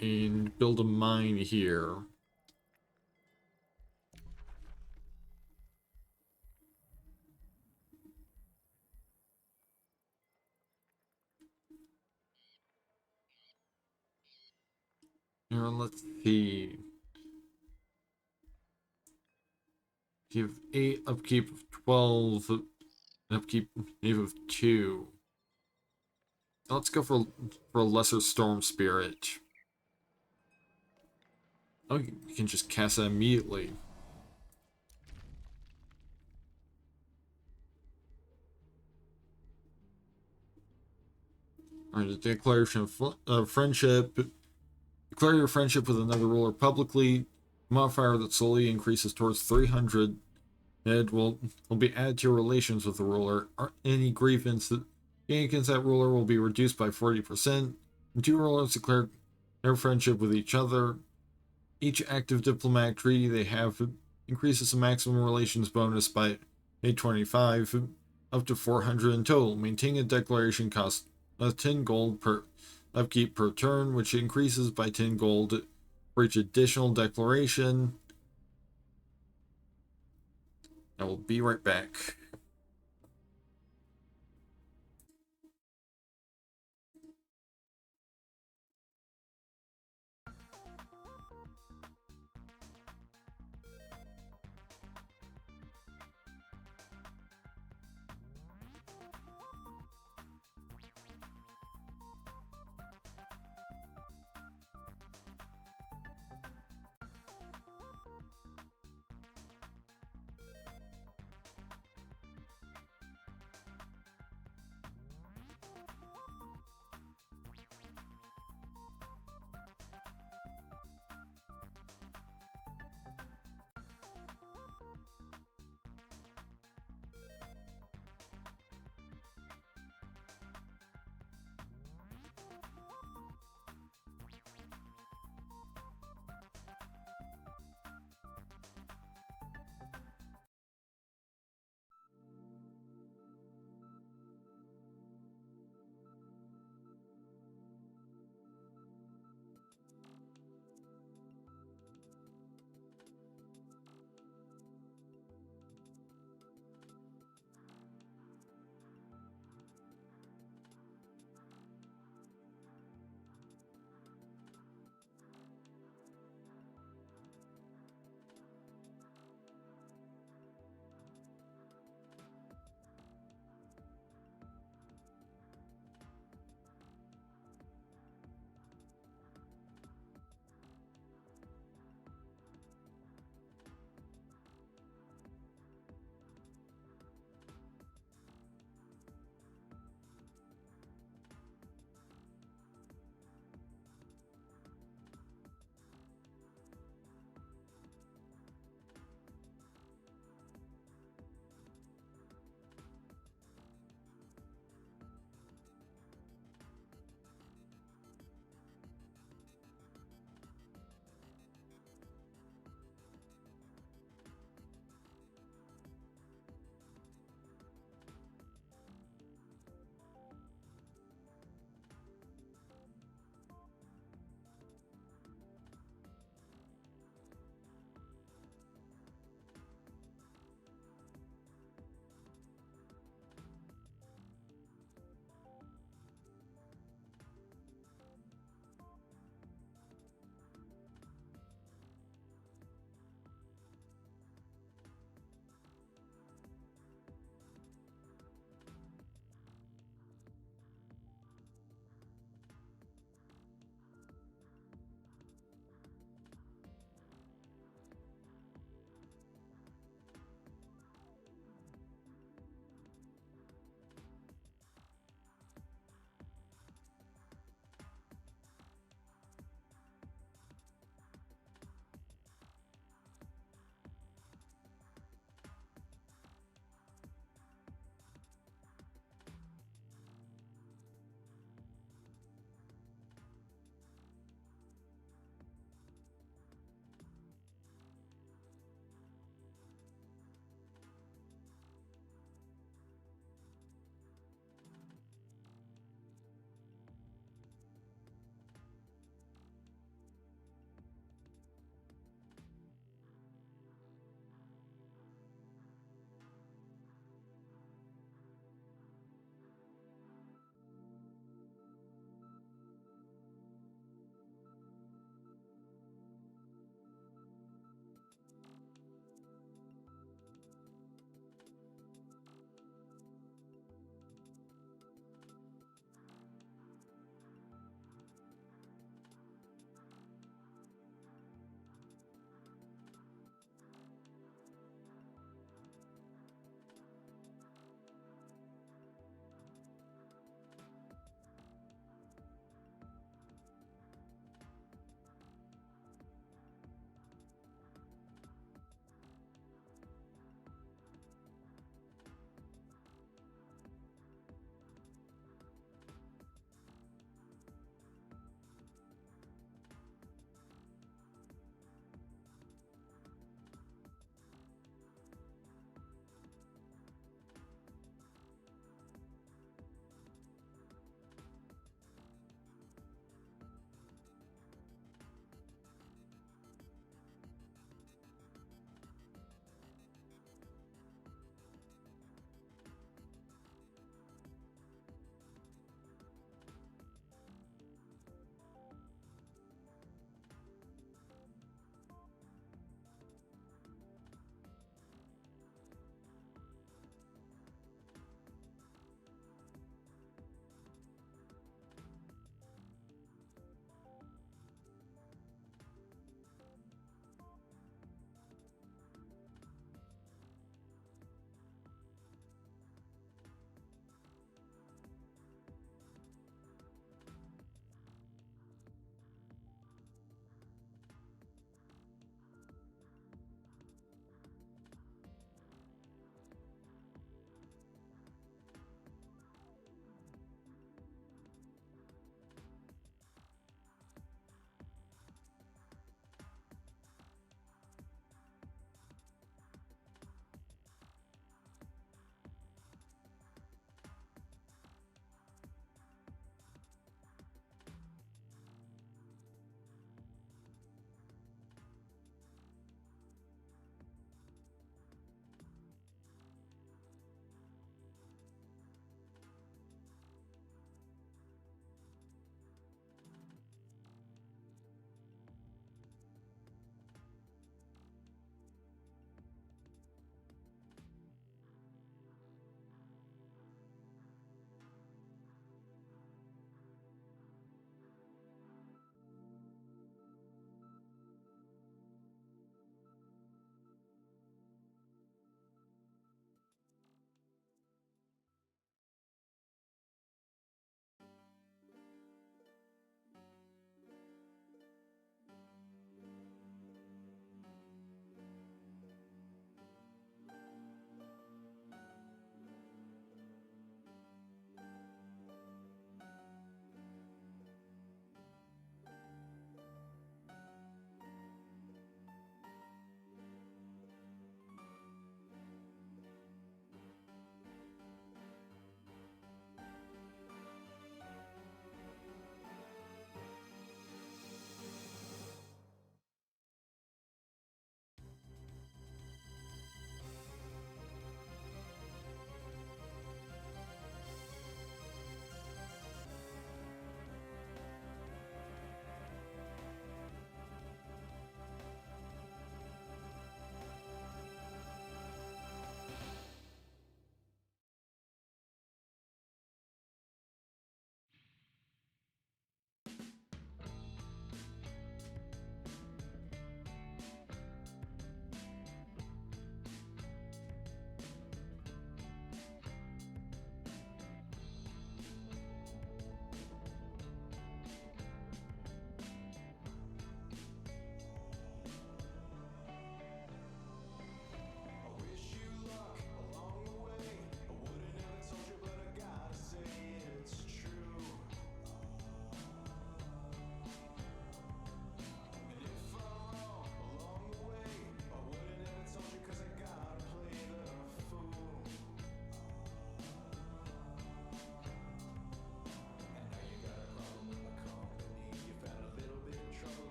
And build a mine here. Here, let's see. Give 8, upkeep of 12, upkeep of 2. Let's go for a lesser storm spirit. Oh, you can just cast that immediately. Alright, a declaration of friendship. Declare your friendship with another ruler publicly. Modifier that slowly increases towards 300. It will be added to your relations with the ruler. Any grievance that gain against that ruler will be reduced by 40%. And 2 rulers declare their friendship with each other. Each active diplomatic treaty they have increases the maximum relations bonus by 825, up to 400 in total. Maintaining a declaration costs 10 gold per upkeep per turn, which increases by 10 gold for each additional declaration. I will be right back.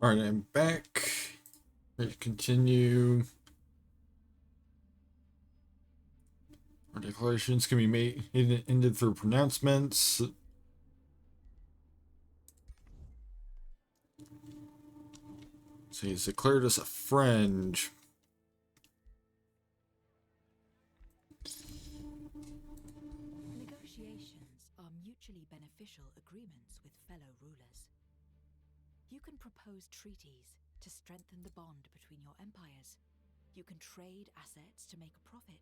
Alright, I'm back. Ready to continue. Our declarations can be made ended through pronouncements. So he's declared us a friend. Negotiations are mutually beneficial agreements with fellow rulers. You can propose treaties to strengthen the bond between your empires. You can trade assets to make a profit,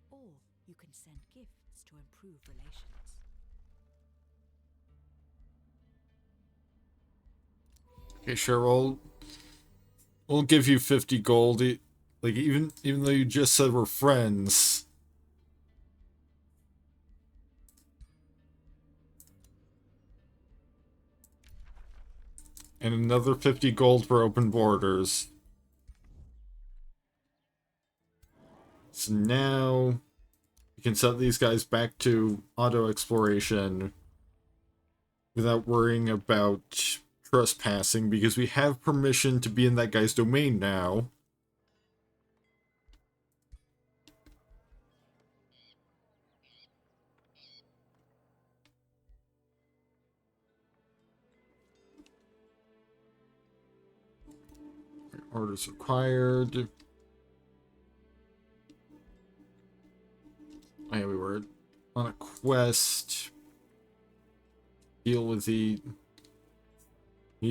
or you can send gifts to improve relations. Okay, sure, we'll give you 50 gold. Like, even though you just said we're friends. And another 50 gold for open borders. So now we can set these guys back to auto exploration without worrying about trespassing, because we have permission to be in that guy's domain now. Orders required. Oh yeah, we were on a quest. Deal with these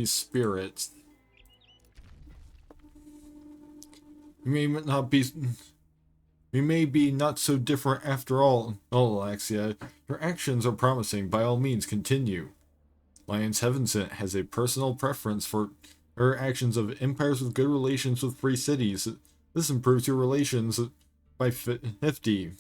spirits. We may be not so different after all. Oh, Alexia, your actions are promising. By all means, continue. Lion's Heavensent has a personal preference for her actions of empires with good relations with free cities. This improves your relations by 50.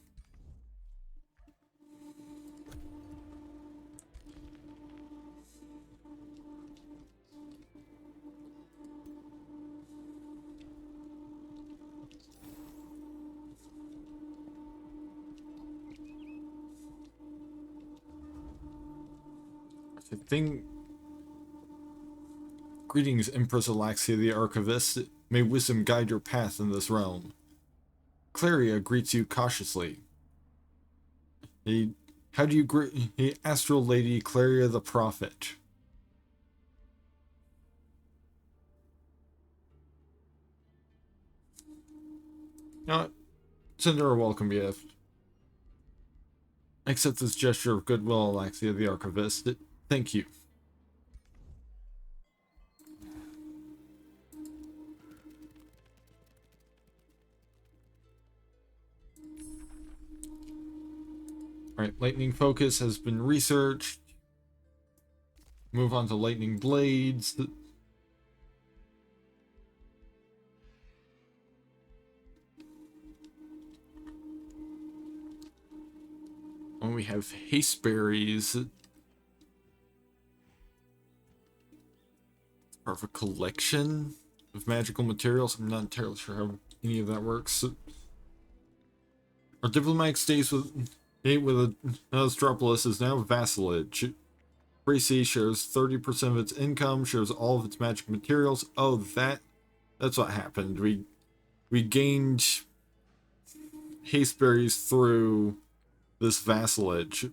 I think... Greetings, Empress Alaxia the Archivist. May wisdom guide your path in this realm. Claria greets you cautiously. How do you greet the Astral Lady Claria the Prophet? Send her a welcome gift. Accept this gesture of goodwill, Alaxia the Archivist. Thank you. Alright, Lightning Focus has been researched. Move on to Lightning Blades. And we have Haste Berries. Part of a collection of magical materials. I'm not entirely sure how any of that works. Our diplomatic stays with Astropolis is now vassalage. Bracy shares 30% of its income, shares all of its magic materials. Oh, that's what happened. We gained haste berries through this vassalage.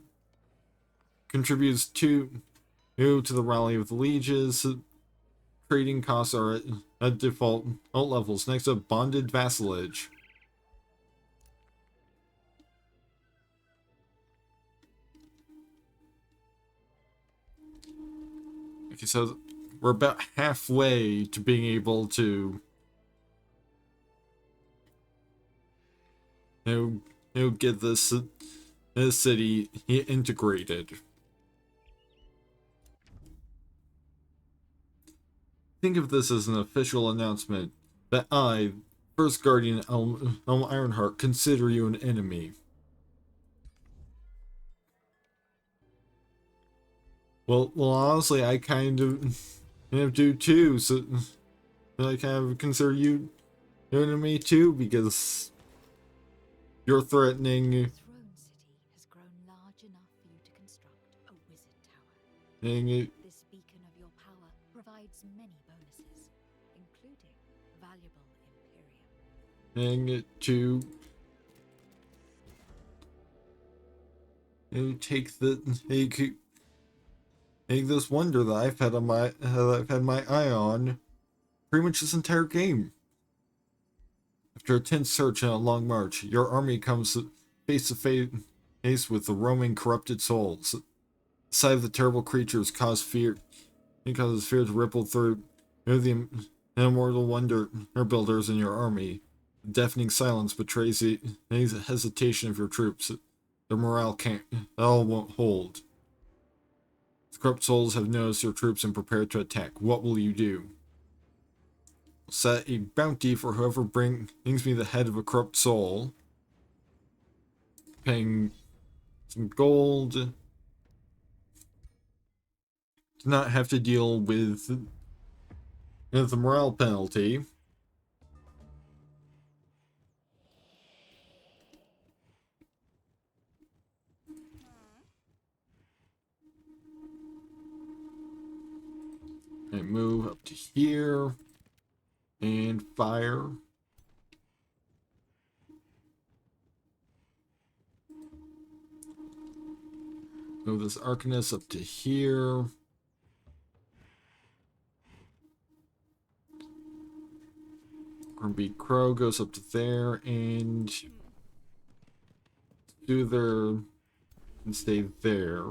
Contributes to the Rally of the Lieges. Trading costs are at default levels. Next up, bonded vassalage. Okay, so we're about halfway to being able to get this city integrated. Think of this as an official announcement that I, First Guardian Elm Ironheart, consider you an enemy. Well, honestly, I kind of do too. So I kind of consider you an enemy too, because you're threatening. The throne city has grown large enough for you to construct a wizard tower. This beacon of your power provides many bonuses. and to take this wonder that I've had my eye on pretty much this entire game. After a tense search and a long march, your army comes face to face with the roaming corrupted souls. The sight of the terrible creatures causes fear to ripple through the immortal wonder builders in your army. The deafening silence betrays the hesitation of your troops. Their morale won't hold. The corrupt souls have noticed your troops and prepared to attack. What will you do? Set a bounty for whoever brings me the head of a corrupt soul. Paying some gold. To not have to deal with the morale penalty. And move up to here. And fire. Move this arcanist up to here. Grumpy Crow goes up to there and do their and stay there.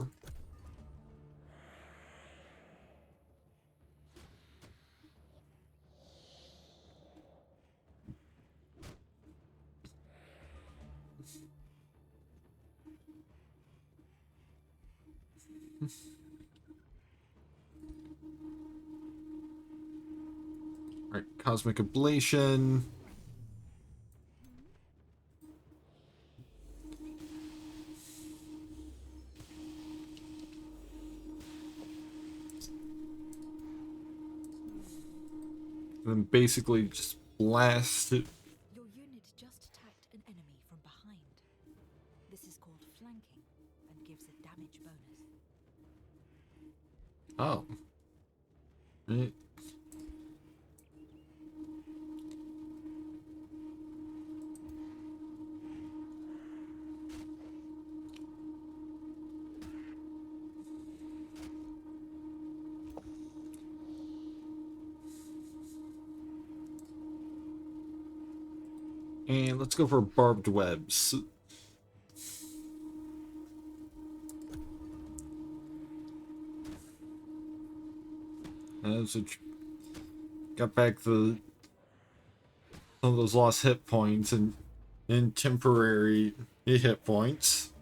Alright, Cosmic Ablation. And then basically just blast it. Your unit just attacked an enemy from behind. This is called flanking and gives a damage bonus. Oh. Right. And let's go for barbed webs. So got back some of those lost hit points and temporary hit points.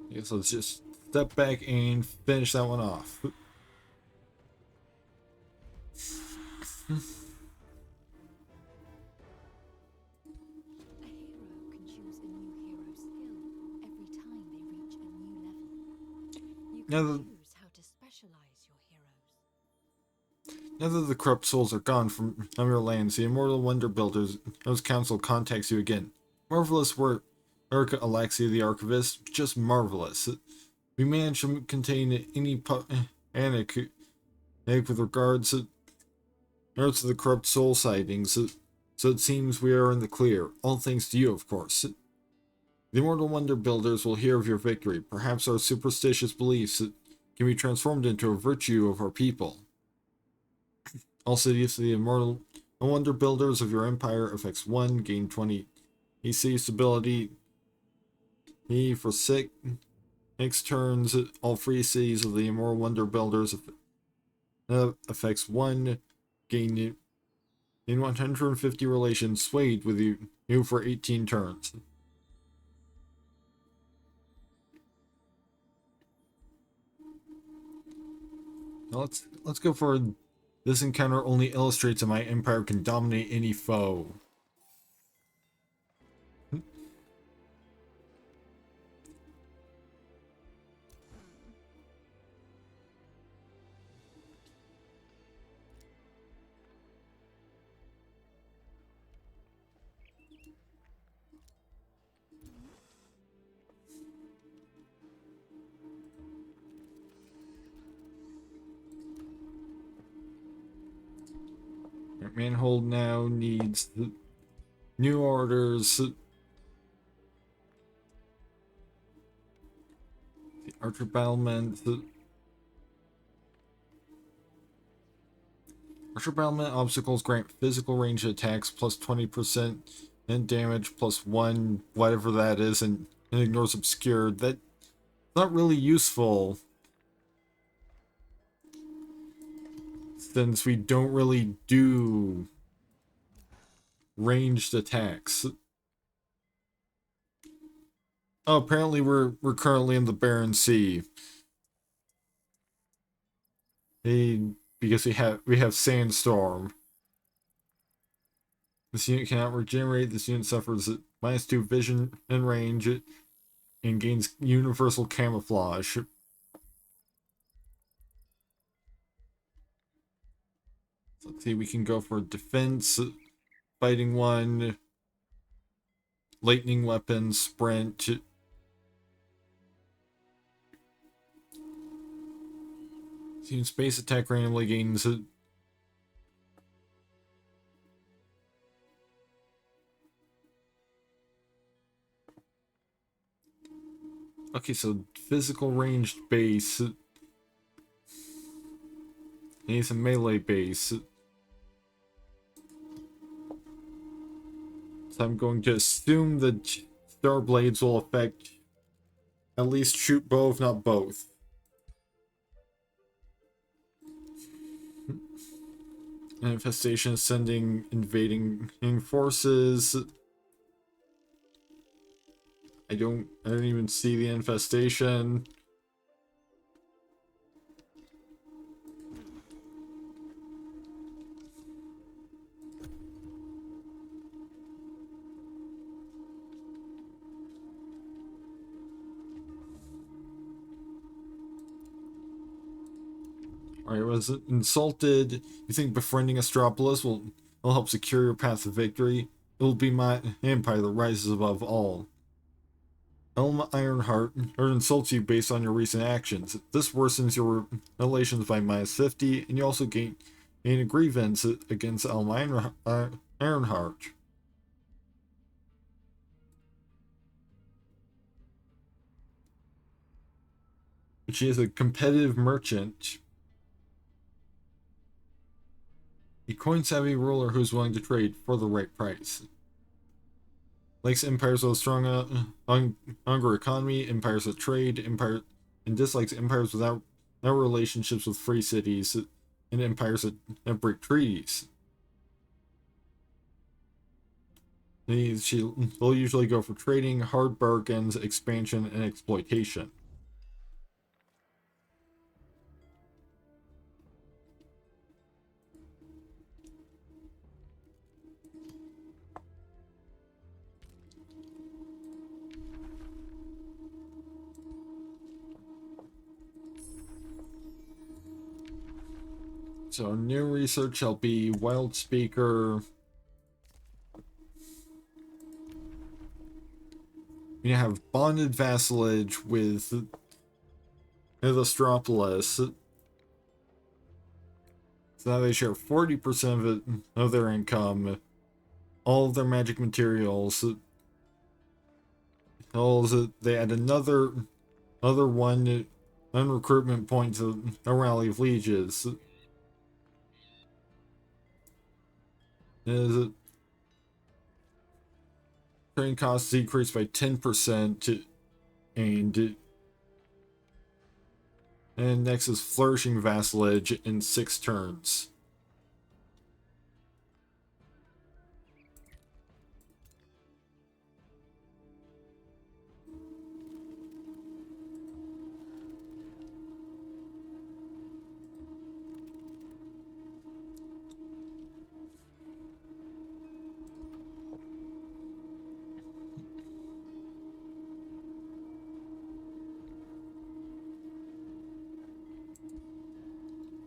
I guess let's just step back and finish that one off. A hero can choose a new hero skill every time they reach a new level. You can choose how to specialize your heroes. Now that the corrupt souls are gone from your lands, the Immortal Wonder Builders Council contacts you again. Marvelous work, Alexia the Archivist. Just marvelous. We managed to contain any panic with regards to the corrupt soul sightings, so it seems we are in the clear. All thanks to you, of course. The Immortal Wonder Builders will hear of your victory. Perhaps our superstitious beliefs can be transformed into a virtue of our people. All cities of the Immortal Wonder Builders of your empire, affects 1, gain 20 AC stability. For 6 turns, all free cities of the Immortal Wonder Builders affects 1, gain in 150 relations swayed with you for 18 turns. Now let's go for this encounter only illustrates that my empire can dominate any foe. Manhold now needs new orders. The Archer Battlement. Archer Battlement obstacles grant physical range attacks plus 20% and damage plus 1, whatever that is, and ignores obscured. That's not really useful, since we don't really do ranged attacks. Oh, apparently we're currently in the Barren Sea. Because we have Sandstorm. This unit cannot regenerate. This unit suffers -2 vision and range and gains universal camouflage. So let's see, we can go for defense, fighting 1, lightning weapon, sprint. Unit space attack randomly gains okay, so physical ranged base. Needs a melee base. So I'm going to assume that Star Blades will affect at least shoot bow, if not both. Infestation sending invading forces. I don't even see the infestation. Alright, was insulted. You think befriending Astropolis will help secure your path to victory? It will be my empire that rises above all. Elm Ironheart insults you based on your recent actions. This worsens your relations by -50, and you also gain a grievance against Elm Ironheart. She is a competitive merchant. A coin-savvy ruler who's willing to trade for the right price. Likes empires with a strong hunger economy, empires that trade, and dislikes empires without no relationships with free cities, and empires that break treaties. They'll usually go for trading, hard bargains, expansion, and exploitation. So new research shall be Wild Speaker. You have bonded vassalage with Astropolis. So now they share 40% of their income, all of their magic materials. They add another one recruitment point to a rally of lieges. Training costs decreased by 10%, and next is Flourishing Vassalage in 6 turns.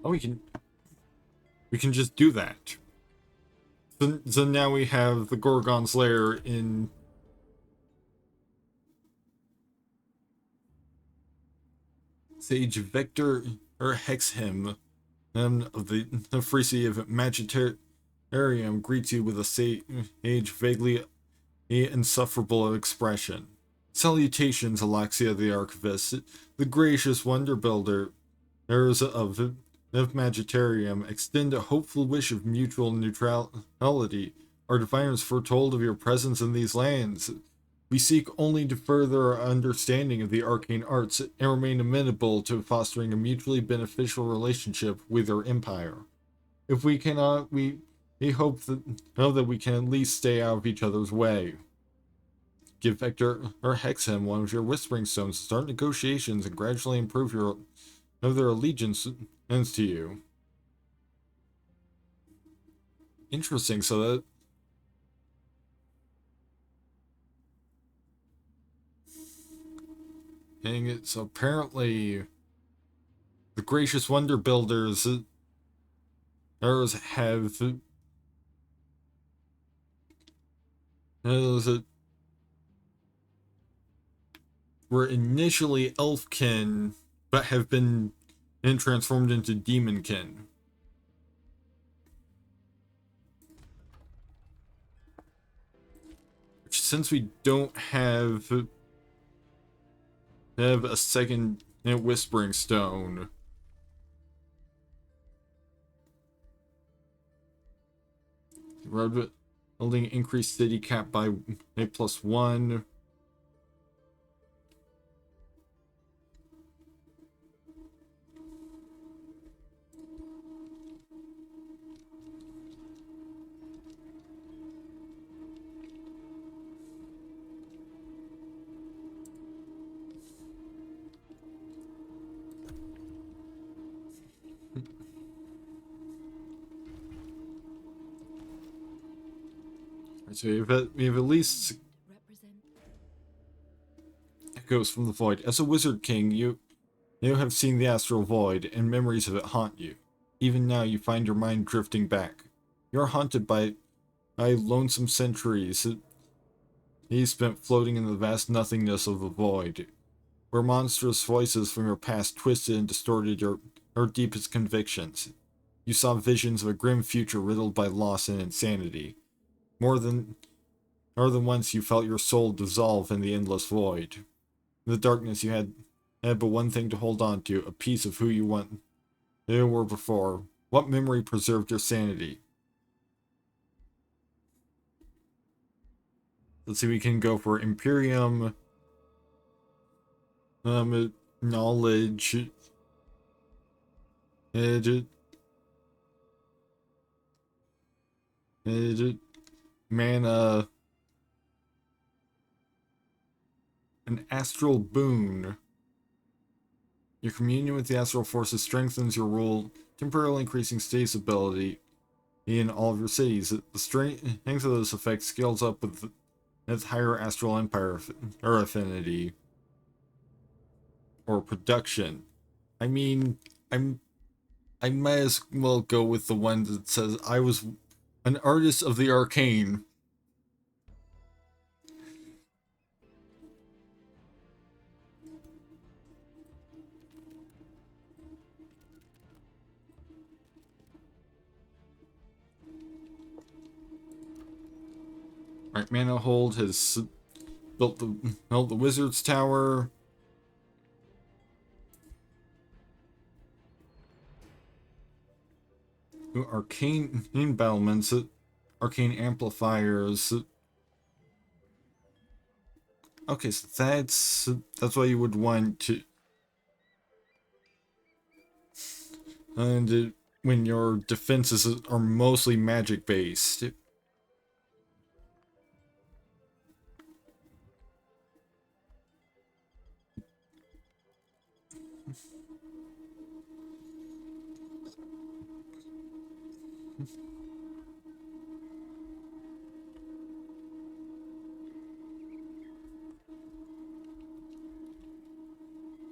Oh, we can just do that. So now we have the Gorgon's Lair in Sage Vector or Hexhim, of the Free City of Magitarius Arium greets you with a sage vaguely insufferable expression. Salutations, Alexia the Archivist, the gracious wonder builder. Heirs of Magitarium extend a hopeful wish of mutual neutrality. Our diviners foretold of your presence in these lands. We seek only to further our understanding of the arcane arts and remain amenable to fostering a mutually beneficial relationship with our empire. If we cannot, we hope that we can at least stay out of each other's way. Give Vector or Hexham one of your whispering stones to start negotiations and gradually improve their allegiance to you. Interesting, so that... Dang it, so apparently the gracious wonder builders have were initially elfkin, but have been transformed into demonkin. Which, since we don't have a second whispering stone, building increased city cap by +1. So we've at least echoes from the void. As a wizard king, you have seen the astral void, and memories of it haunt you. Even now, you find your mind drifting back. You're haunted by lonesome centuries he spent floating in the vast nothingness of the void, where monstrous voices from your past twisted and distorted your deepest convictions. You saw visions of a grim future riddled by loss and insanity. More than once, you felt your soul dissolve in the endless void. In the darkness, you had but one thing to hold on to, a piece of who you were before. What memory preserved your sanity? Let's see, we can go for Imperium, knowledge, mana, an astral boon. Your communion with the astral forces strengthens your rule, temporarily increasing state stability in all of your cities. The strength of this effect scales up with its higher astral empire or affinity or production. I mean, I might as well go with the one that says I was an artist of the arcane. Right, Manahold has built the Wizard's Tower. Arcane battlements, arcane amplifiers. Okay, so that's why you would want to. And when your defenses are mostly magic based.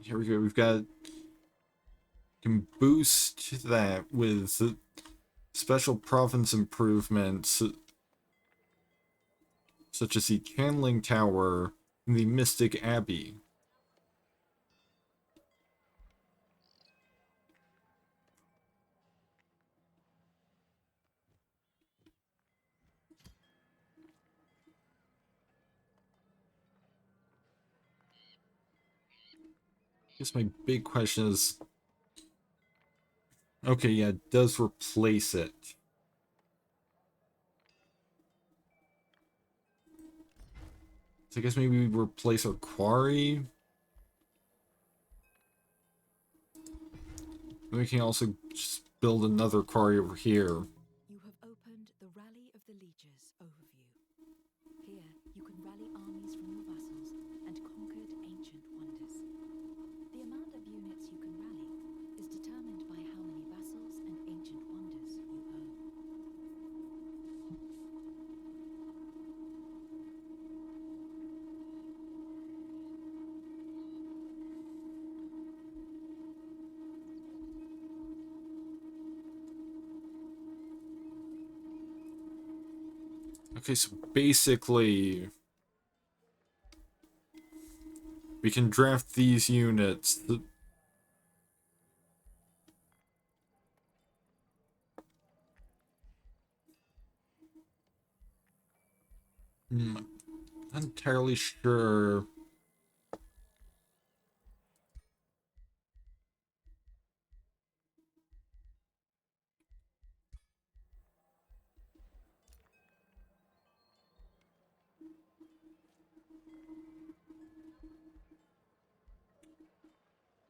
Here we go. We've got can boost that with special province improvements such as the Channeling Tower and the Mystic Abbey. guess my big question is, okay, yeah, it does replace it. So I guess maybe we replace our quarry. We can also just build another quarry over here. You have opened the Rally of the Lieges overview. Here, you can rally armies from your vassals and conquered ancient wonders. The amount of units you can rally is determined by how many vassals and ancient wonders you own. Okay, so basically, we can draft these units. Not entirely sure.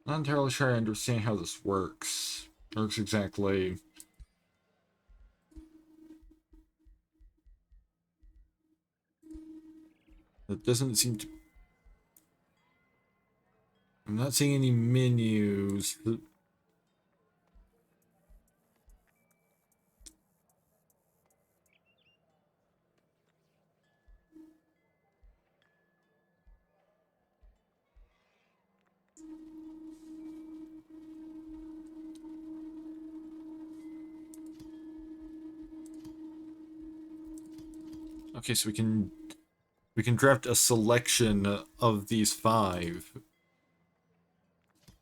Not entirely sure I understand how this works. Works exactly. It doesn't seem to. I'm not seeing any menus. Okay, so we can draft a selection of these five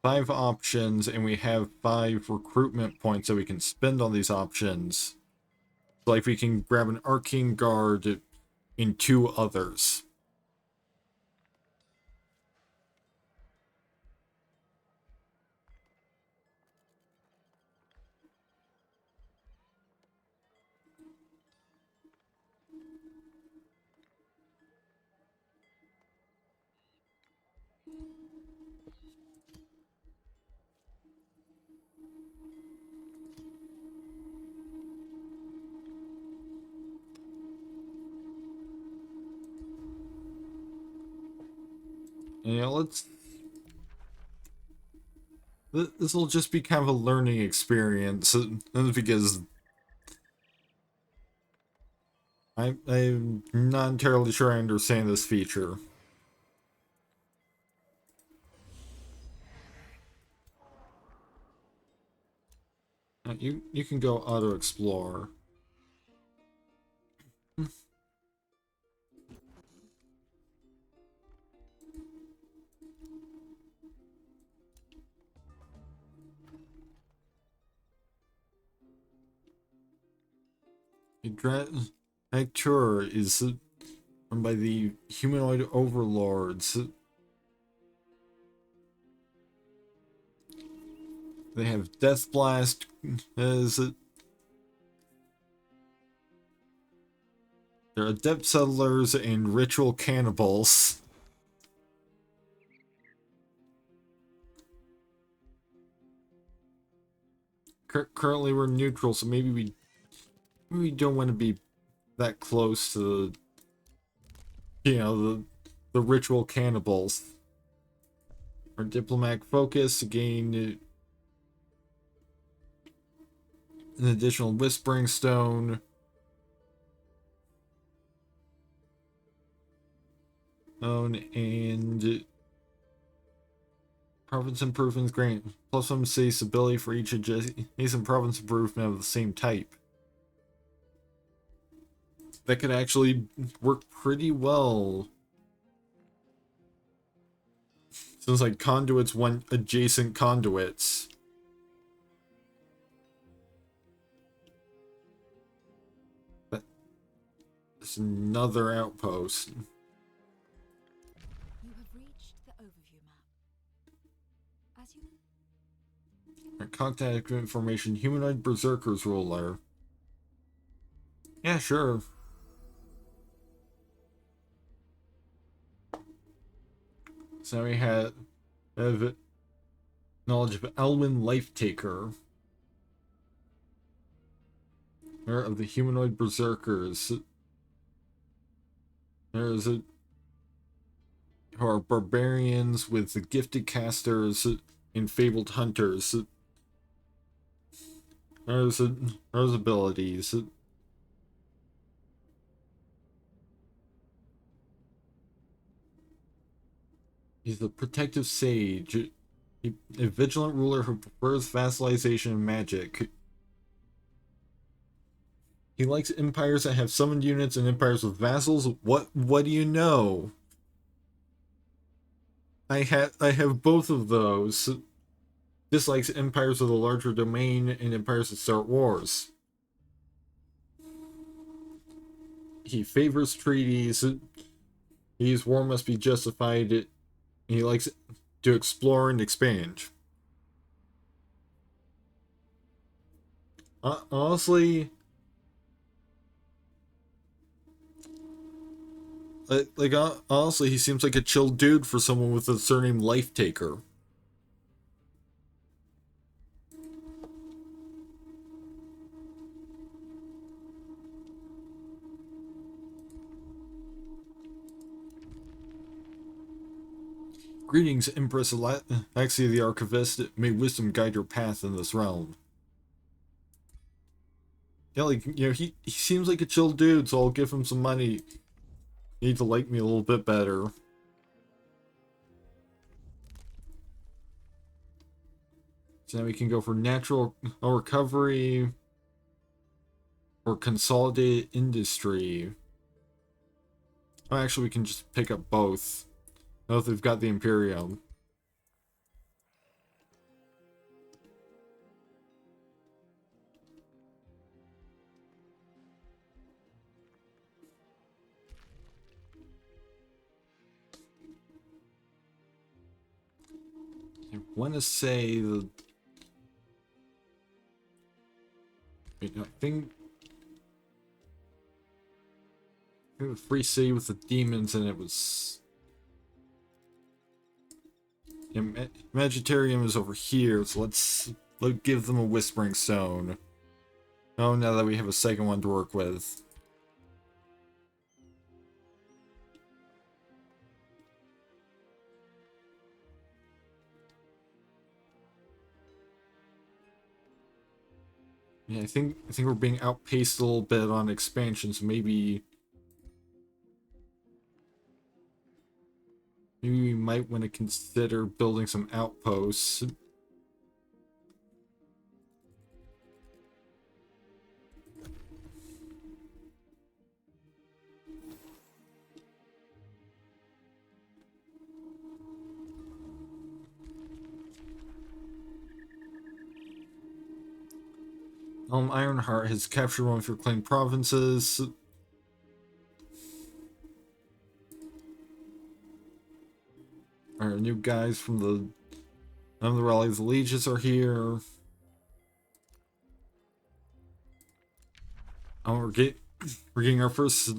options, and we have 5 recruitment points that we can spend on these options. Like we can grab an arcane guard in 2 others. And, let's. This will just be kind of a learning experience, because I'm not entirely sure I understand this feature. You can go auto explore. Actor is run by the humanoid overlords. They have Death Blast as they're adept settlers and ritual cannibals. Currently we're neutral, so maybe we don't want to be that close to, the ritual cannibals. Our diplomatic focus to gain an additional whispering stone. And province improvements grant +1 city stability for each adjacent province improvement of the same type. That could actually work pretty well. Sounds like conduits want adjacent conduits. That's another outpost. You have reached the overview map. Contact information, humanoid berserkers ruler. Yeah, sure. So we have knowledge of Elwyn Lifetaker. Of the humanoid berserkers. There's who are barbarians with the gifted casters and fabled hunters. There's abilities. He's the protective sage, a vigilant ruler who prefers vassalization and magic. He likes empires that have summoned units and empires with vassals. What do you know? I have both of those. Dislikes empires with a larger domain and empires that start wars. He favors treaties. His war must be justified. He likes to explore and expand. Honestly, honestly, he seems like a chill dude for someone with the surname Lifetaker. Greetings, Empress Alexia the Archivist. May wisdom guide your path in this realm. Yeah, like, you know, he seems like a chill dude, so I'll give him some money. You need to like me a little bit better. So now we can go for natural recovery or consolidated industry. Oh, actually, we can just pick up both. Now that we've got the Imperium. I want to say the... Wait, no, I think the free city with the demons in it was... Yeah, Magitarium is over here, so let's give them a Whispering Stone. Oh, now that we have a second one to work with. Yeah, I think we're being outpaced a little bit on expansions. Maybe we might want to consider building some outposts. Ironheart has captured one of your claimed provinces. Our new guys from the Rally of the Legions are here. Oh, we're getting our first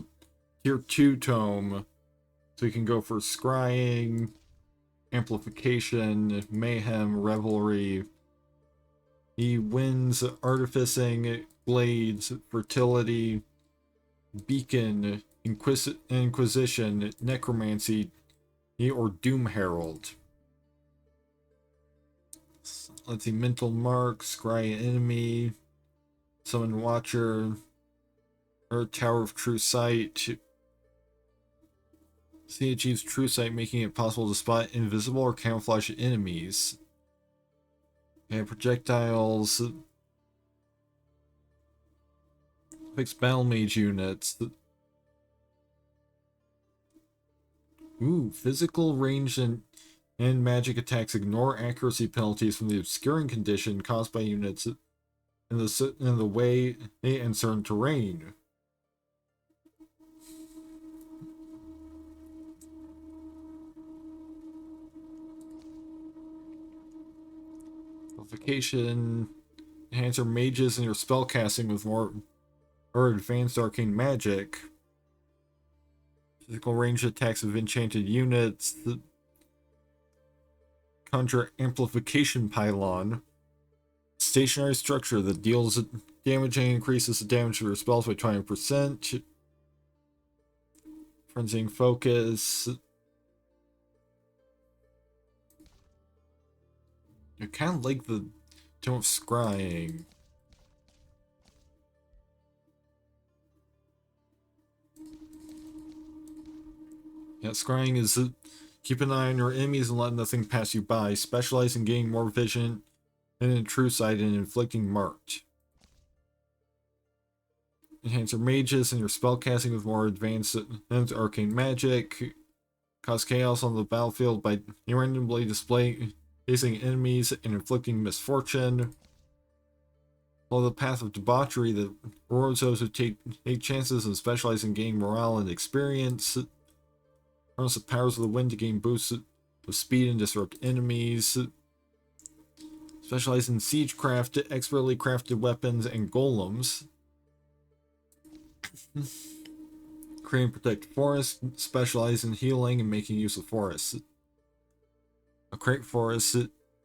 tier 2 tome. So we can go for scrying, amplification, mayhem, revelry. He wins artificing, blades, fertility, beacon, inquisition, necromancy, or doom herald. Let's see, mental mark, scry enemy, summon watcher, or tower of true sight. See achieves true sight, making it possible to spot invisible or camouflage enemies. And projectiles. Fixed battle mage units. Ooh, physical range and magic attacks ignore accuracy penalties from the obscuring condition caused by units in the way and certain terrain. Amplification. Enhance your mages and your spellcasting with more or advanced arcane magic. Physical range attacks of enchanted units. Conjure amplification pylon. Stationary structure that deals damage and increases the damage of your spells by 20%. Frenzying focus. I kind of like the tone of scrying. Yeah, scrying is keep an eye on your enemies and let nothing pass you by. Specialize in gaining more vision and in true sight and inflicting marked. Enhance your mages and your spellcasting with more advanced arcane magic. Cause chaos on the battlefield by randomly facing enemies and inflicting misfortune. Follow the path of debauchery that rewards those who take chances and specialize in gaining morale and experience. Harness the powers of the wind to gain boosts of speed and disrupt enemies. Specialize in siegecraft, expertly crafted weapons, and golems. Create and protect forests. Specialize in healing and making use of forests. A create forest.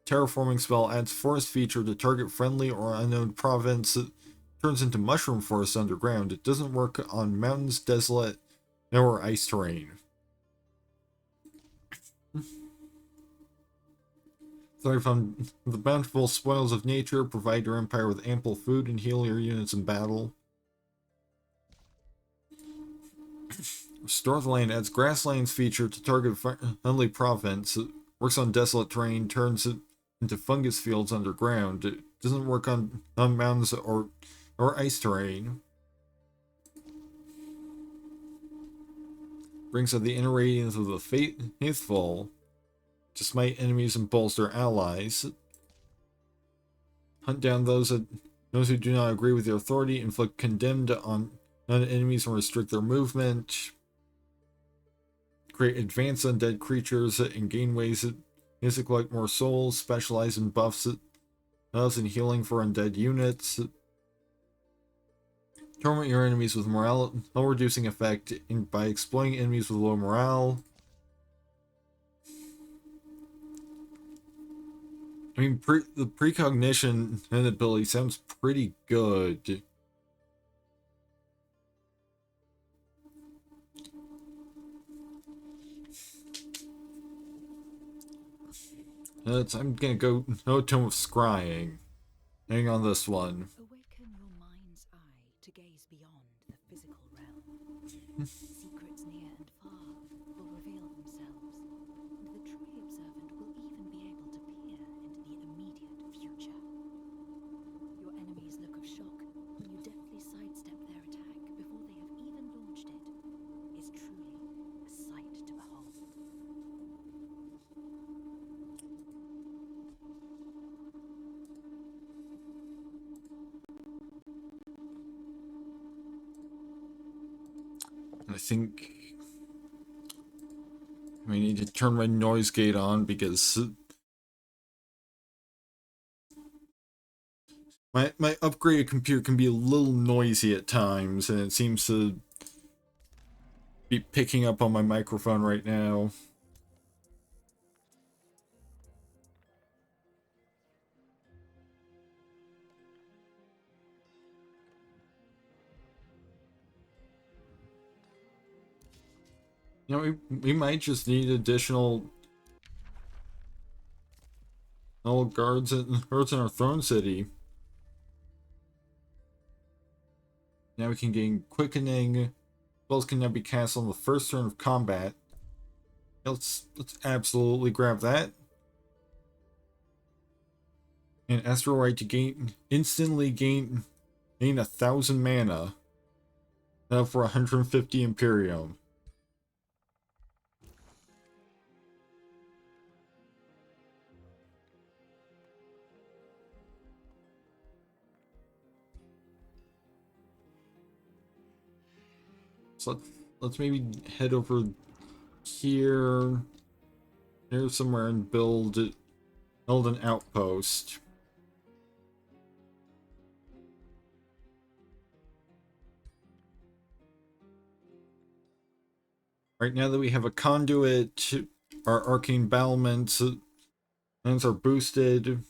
Terraforming spell adds forest feature to target friendly or unknown province. Turns into mushroom forest underground. It doesn't work on mountains, desolate, or ice terrain. Thrive on the bountiful spoils of nature. Provide your empire with ample food and heal your units in battle. Restore the land adds grasslands feature to target friendly province. It works on desolate terrain. Turns it into fungus fields underground. It doesn't work on mountains or ice terrain. Brings out the inner radiance of the faithful. To smite enemies and bolster allies. Hunt down those who do not agree with your authority. Inflict condemned on enemies and restrict their movement. Create advanced undead creatures and gain ways to collect more souls. Specialize in buffs and healing for undead units. Torment your enemies with morale reducing effect by exploiting enemies with low morale. I mean, the precognition and ability sounds pretty good. I'm gonna go no tone of scrying. Hang on this one. Awaken your mind's eye to gaze beyond the physical realm. Secrets near and far will reveal themselves, and the truly observant will even be able to peer into the immediate future. Your enemy's look of shock when you deftly sidestep their attack before they have even launched it is truly a sight to behold. I think I need to turn my noise gate on because my upgraded computer can be a little noisy at times, and it seems to be picking up on my microphone right now. You know, we might just need additional guards in our throne city. Now we can gain quickening. Spells can now be cast on the first turn of combat. Let's absolutely grab that. And Astral Right to instantly gain 1,000 mana. Now for 150 Imperium. So let's maybe head over here somewhere and build an outpost. Right now that we have a conduit, our arcane battlements are boosted.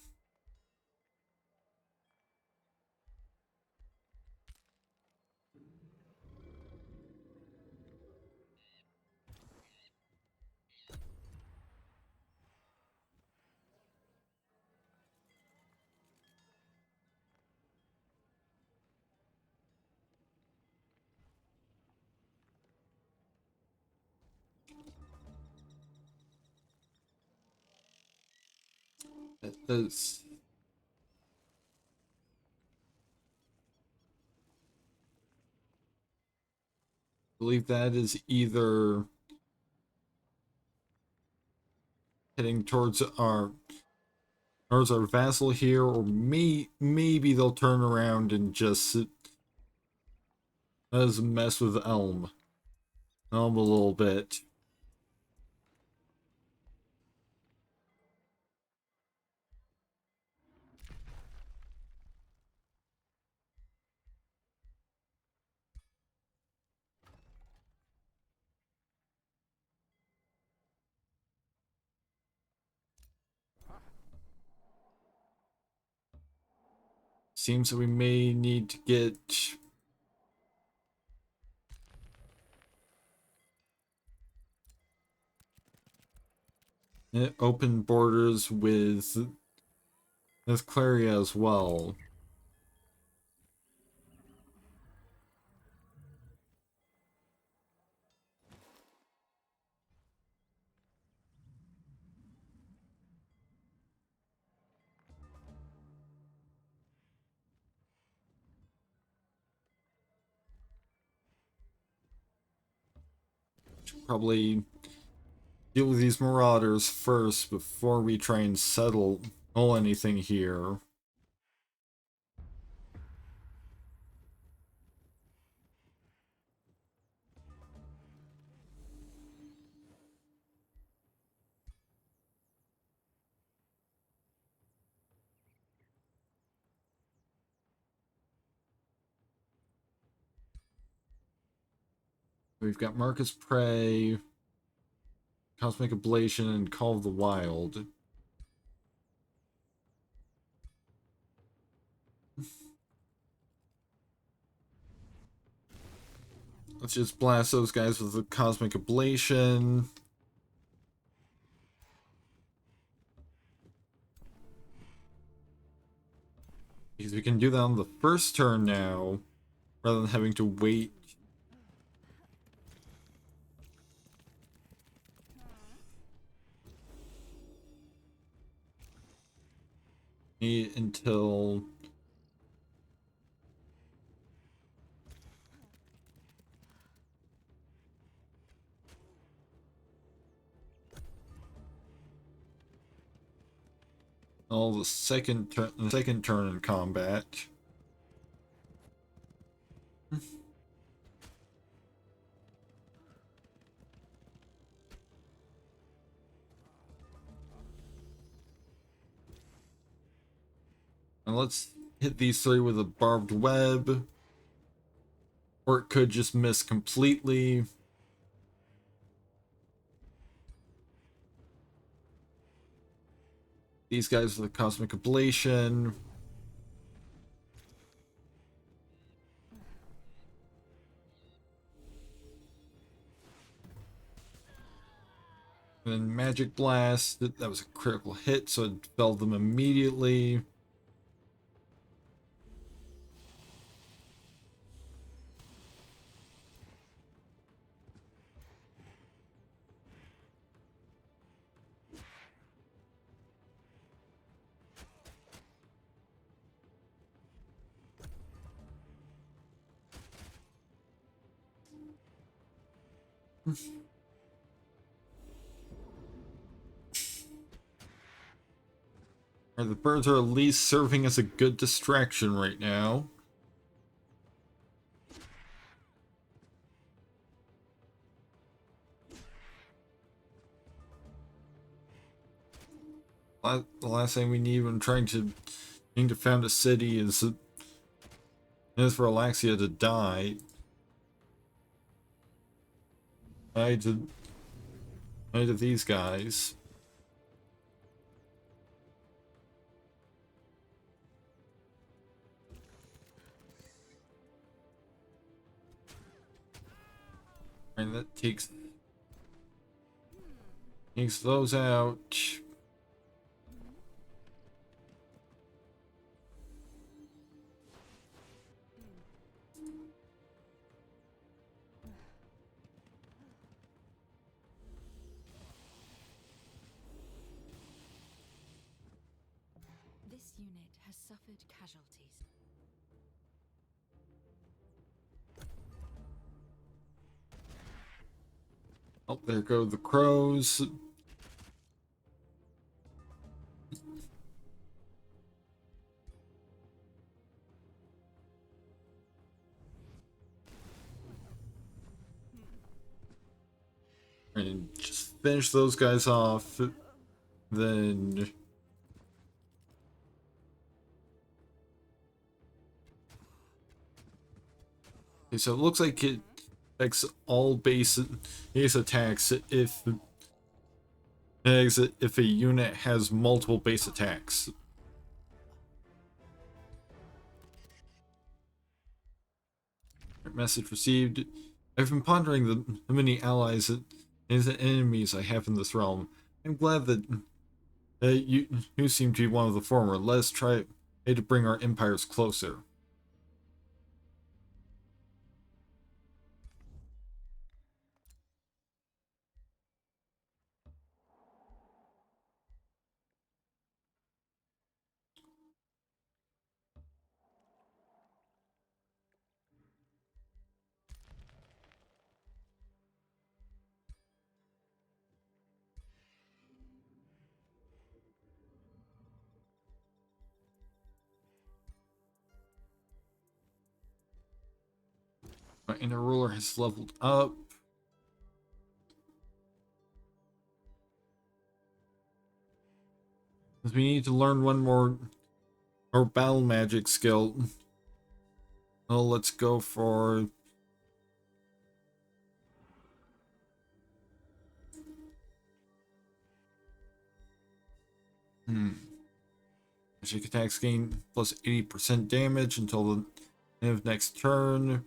That's, I believe that is either heading towards our vassal here, or maybe they'll turn around and just mess with Elm a little bit. Seems that we may need to get open borders with Claria as well. Should probably deal with these marauders first before we try and settle anything here. We've got Marcus Prey, Cosmic Ablation, and Call of the Wild. Let's just blast those guys with the Cosmic Ablation. Because we can do that on the first turn now, rather than having to wait. Until the second turn in combat. And let's hit these three with a barbed web. Or it could just miss completely. These guys with the Cosmic Ablation. And then Magic Blast. That was a critical hit, so it felled them immediately. The birds are at least serving as a good distraction right now. The last thing we need when trying to found a city is for Alexia to die. I did these guys. And that takes those out. This unit has suffered casualties. Oh, there go the crows. And just finish those guys off. Then okay, so it looks like it affects all base attacks if a unit has multiple base attacks. Message received. I've been pondering the many allies and enemies I have in this realm. I'm glad that you seem to be one of the former. Let's try to bring our empires closer. My inner ruler has leveled up. We need to learn one more battle magic skill. Well, let's go for magic attacks gain plus 80% damage until the end of next turn.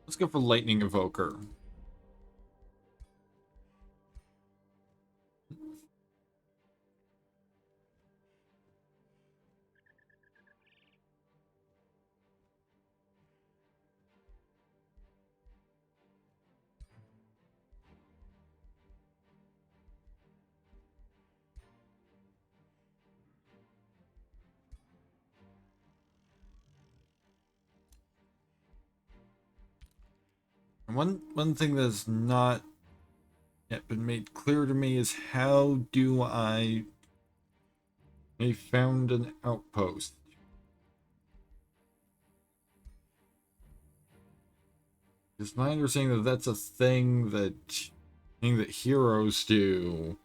Let's go for Lightning Evoker. And one thing that's not yet been made clear to me is how do I found an outpost? It's my understanding that that's a thing that heroes do.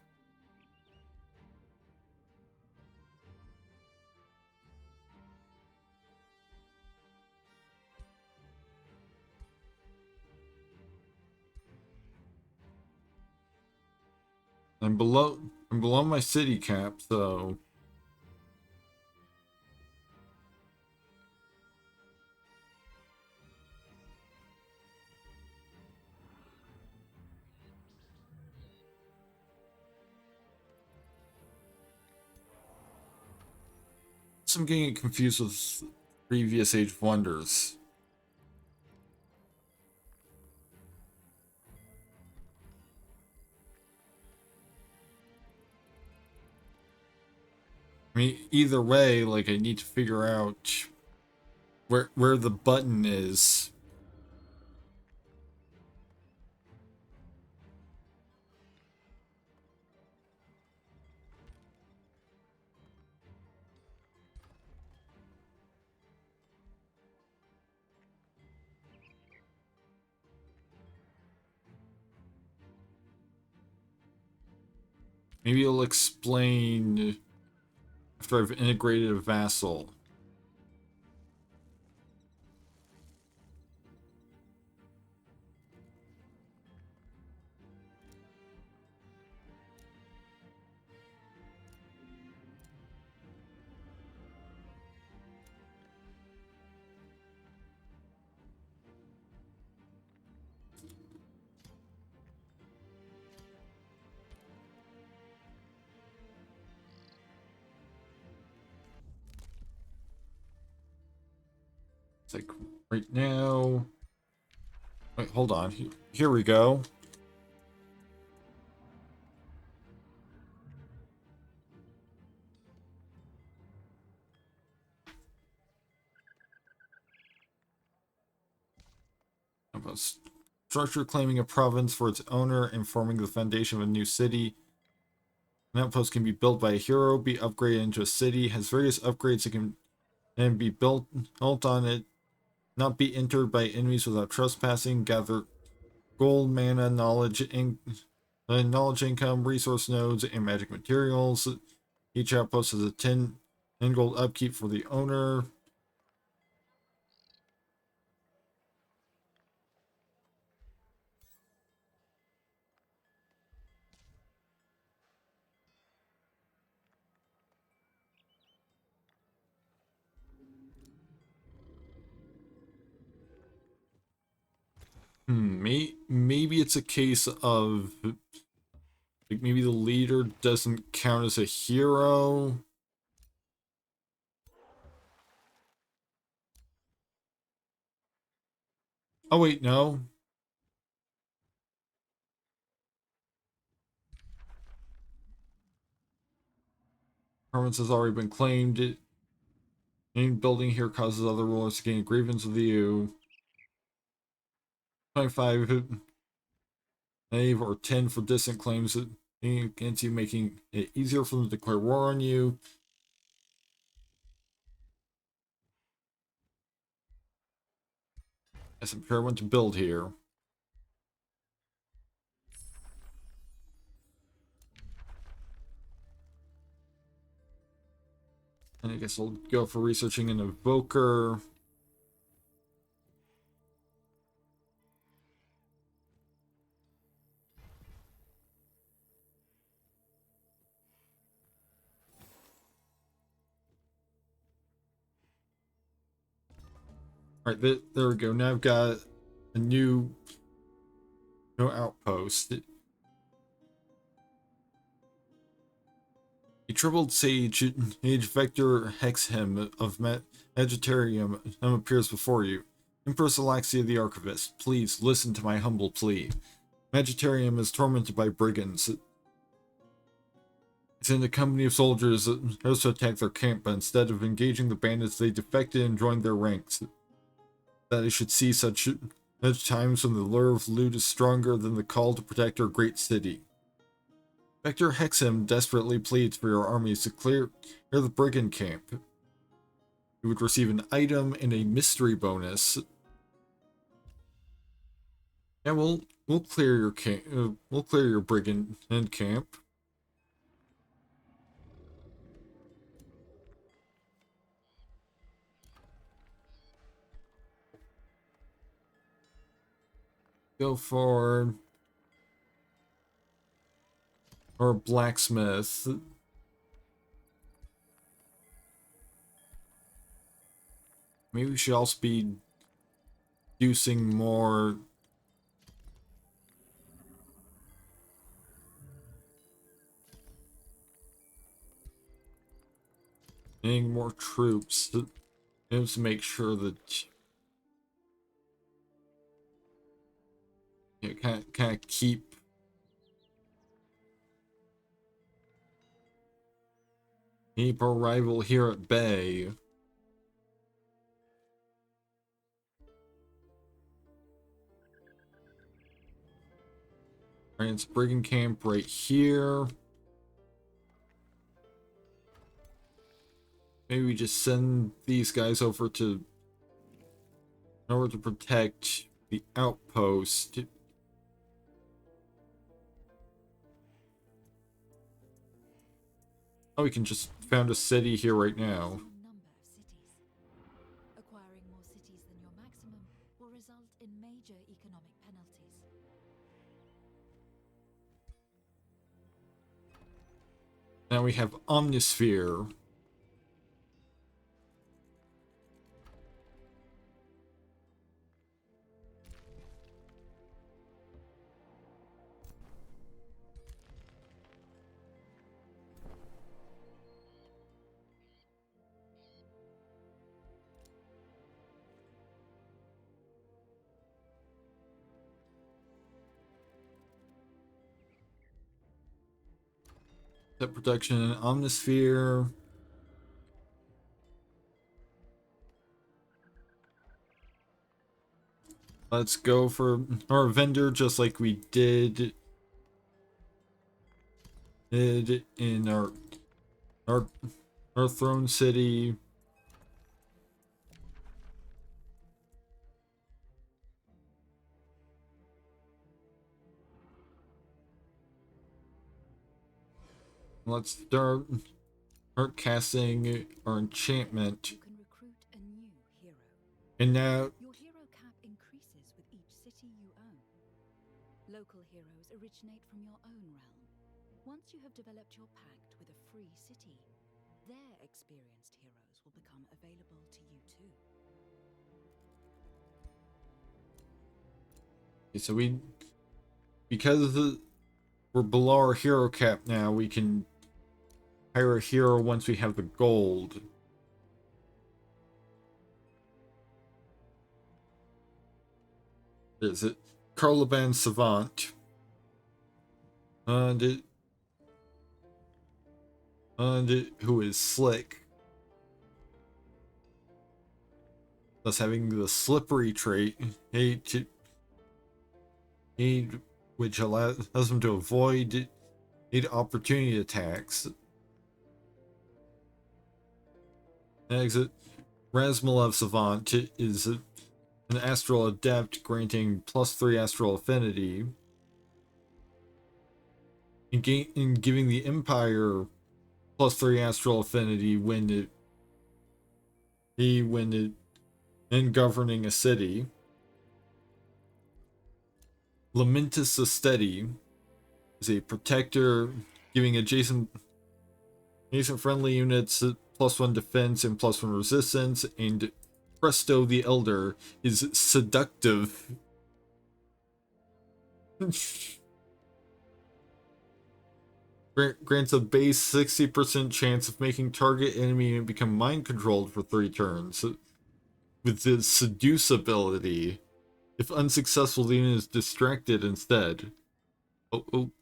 I'm below my city cap, so I'm getting confused with previous Age of Wonders. I mean, either way, like I need to figure out where the button is. Maybe it'll explain after I've integrated a vassal. It's like right now. Wait, hold on. Here we go. About structure claiming a province for its owner and forming the foundation of a new city. An outpost can be built by a hero, be upgraded into a city, has various upgrades that can and be built on it, not be entered by enemies without trespassing, gather gold, mana, knowledge income, resource nodes, and magic materials. Each outpost has a 10 gold upkeep for the owner. Maybe it's a case of like maybe the leader doesn't count as a hero. Oh wait, no. Province has already been claimed. Any building here causes other rulers to gain a grievance with you. 25 naive or 10 for distant claims against you, making it easier for them to declare war on you. As I'm sure I want to build here. And I guess I'll go for researching an evoker. Alright, there we go. Now I've got a new outpost. A troubled sage, Vector Hexhem of Magisterium appears before you. Empress Alexia the Archivist, please listen to my humble plea. Magisterium is tormented by brigands. It's in the company of soldiers that also attack their camp, but instead of engaging the bandits, they defected and joined their ranks. That I should see such times when the lure of loot is stronger than the call to protect our great city. Vector Hexhem desperately pleads for your armies to clear the brigand camp. You would receive an item and a mystery bonus. Yeah, we'll clear your camp. We'll clear your brigand camp. Go for or blacksmith. Maybe we should also be using more getting more troops to make sure that you know, kind of keep our rival here at bay. Alright, it's brigand camp right here. Maybe we just send these guys over to in order to protect the outpost. Oh, we can just found a city here right now. Number of cities. Acquiring more cities than your maximum will result in major economic penalties. Now we have Omnisphere. Set production, Omnisphere. Let's go for our vendor just like we did in our our throne city. Let's start casting our enchantment. You can recruit a new hero. And now Your hero cap increases with each city you own. Local heroes originate from your own realm. Once you have developed your pact with a free city, their experienced heroes will become available to you too. okay, so because we're below our hero cap now, we can hire a hero once we have the gold. Is it Carlaban Savant? And who is slick? Thus having the slippery trait, which allows them to avoid opportunity attacks. Exit Razmalev Savant is an astral adept granting +3 astral affinity. And giving the Empire +3 astral affinity when and governing a city. Lamentus Asteti is a protector, giving adjacent friendly units +1 defense and +1 resistance, and Presto the Elder is seductive. Grants a base 60% chance of making target enemy unit become mind controlled for 3 turns. With the seduce ability, if unsuccessful, the unit is distracted instead.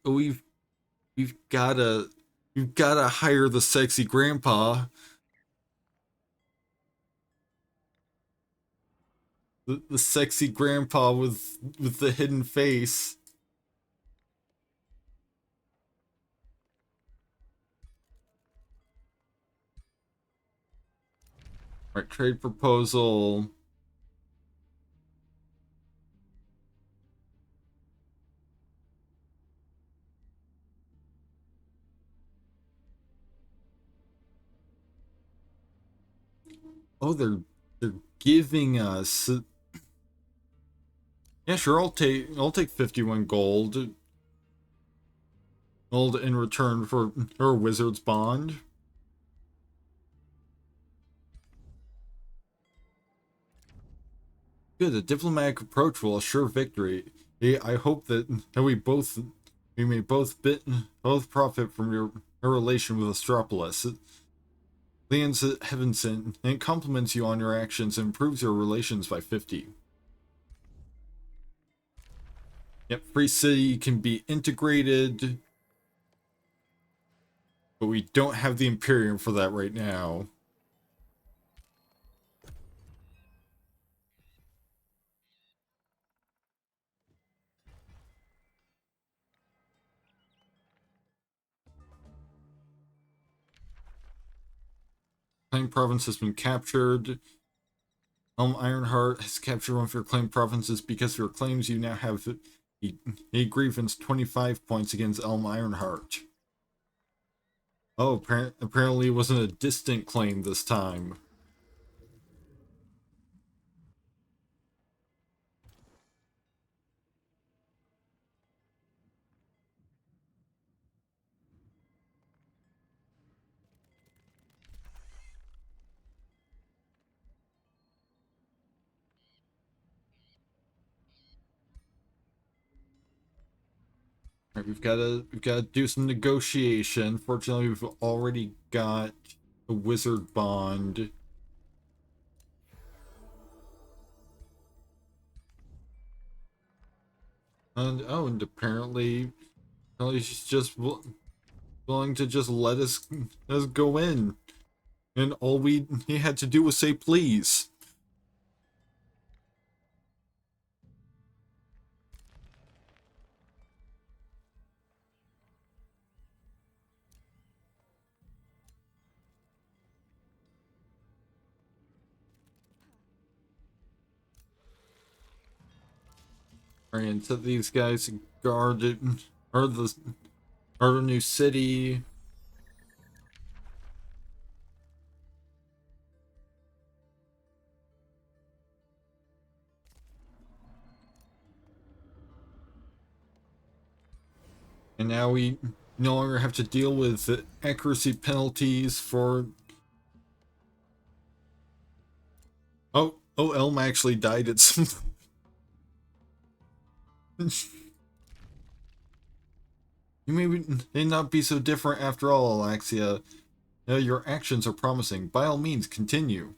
We've gotta hire the sexy grandpa. The sexy grandpa with the hidden face. Right, trade proposal. Oh, they're giving us. Yeah, sure. I'll take 51 gold. Gold in return for her wizard's bond. Good. A diplomatic approach will assure victory. I hope that we may both profit from your relation with Astropolis. Leon's heaven sent and compliments you on your actions and improves your relations by 50. Yep, Free City can be integrated, but we don't have the Imperium for that right now. Claimed province has been captured. Ironheart has captured one of your claimed provinces. Because of your claims, you now have a grievance 25 points against Ironheart. Oh, apparently it wasn't a distant claim this time. Alright, we've gotta do some negotiation. Fortunately, we've already got a wizard bond. And oh, and apparently she's just willing to just let us go in. And all he had to do was say please. Alright, and set these guys guarded or the new city. And now we no longer have to deal with the accuracy penalties for... Oh, Elm actually died at some... You may not be so different after all, Alexia. Your actions are promising. By all means, continue.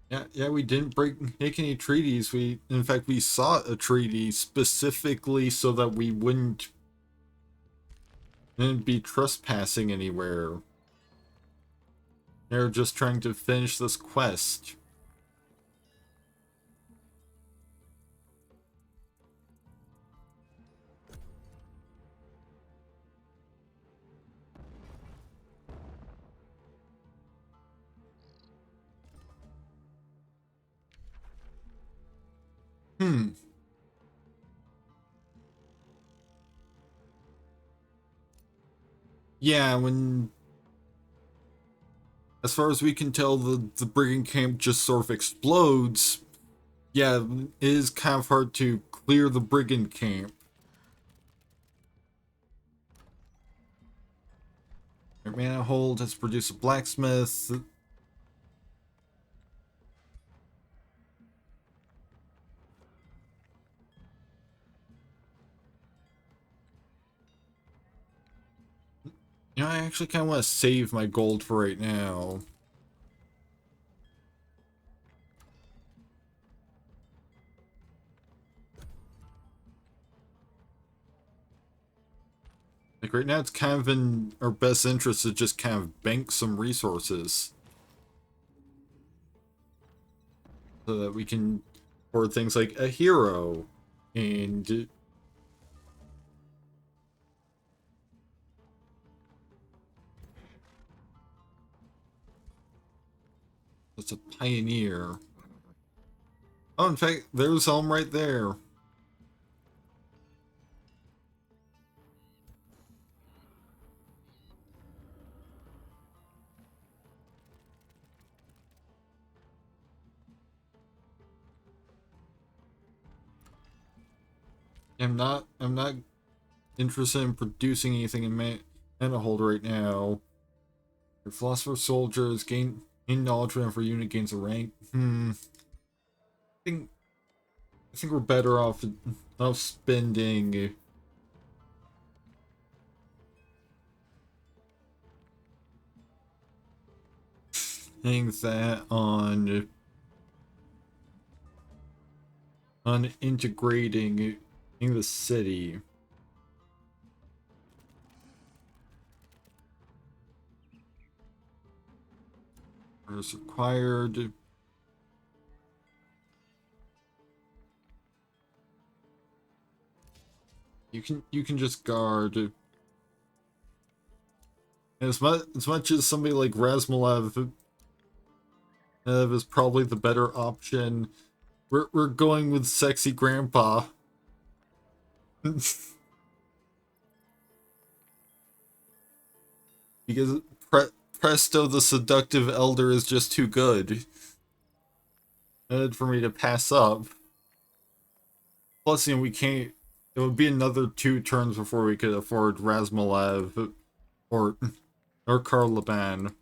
Yeah, we didn't make any treaties. In fact, we sought a treaty specifically so that we wouldn't be trespassing anywhere. They're just trying to finish this quest. Yeah, as far as we can tell, the brigand camp just sort of explodes. Yeah, it is kind of hard to clear the brigand camp. Manihold has produced a blacksmith. I actually kind of want to save my gold for right now. Like right now, it's kind of in our best interest to just kind of bank some resources. So that we can afford things like a hero and... That's a pioneer. Oh, in fact, there's Helm right there. I'm not interested in producing anything in Manihold right now. Your philosopher soldiers gain knowledge whenever a unit gains a rank. I think we're better off spending that on integrating in the city. Is required. You can just guard. As much as somebody like Razmalev is probably the better option, we're going with sexy grandpa. Because Presto the Seductive Elder is just too good. For me to pass up. Plus, we can't... It would be another 2 turns before we could afford Razmalev or Karl Laban.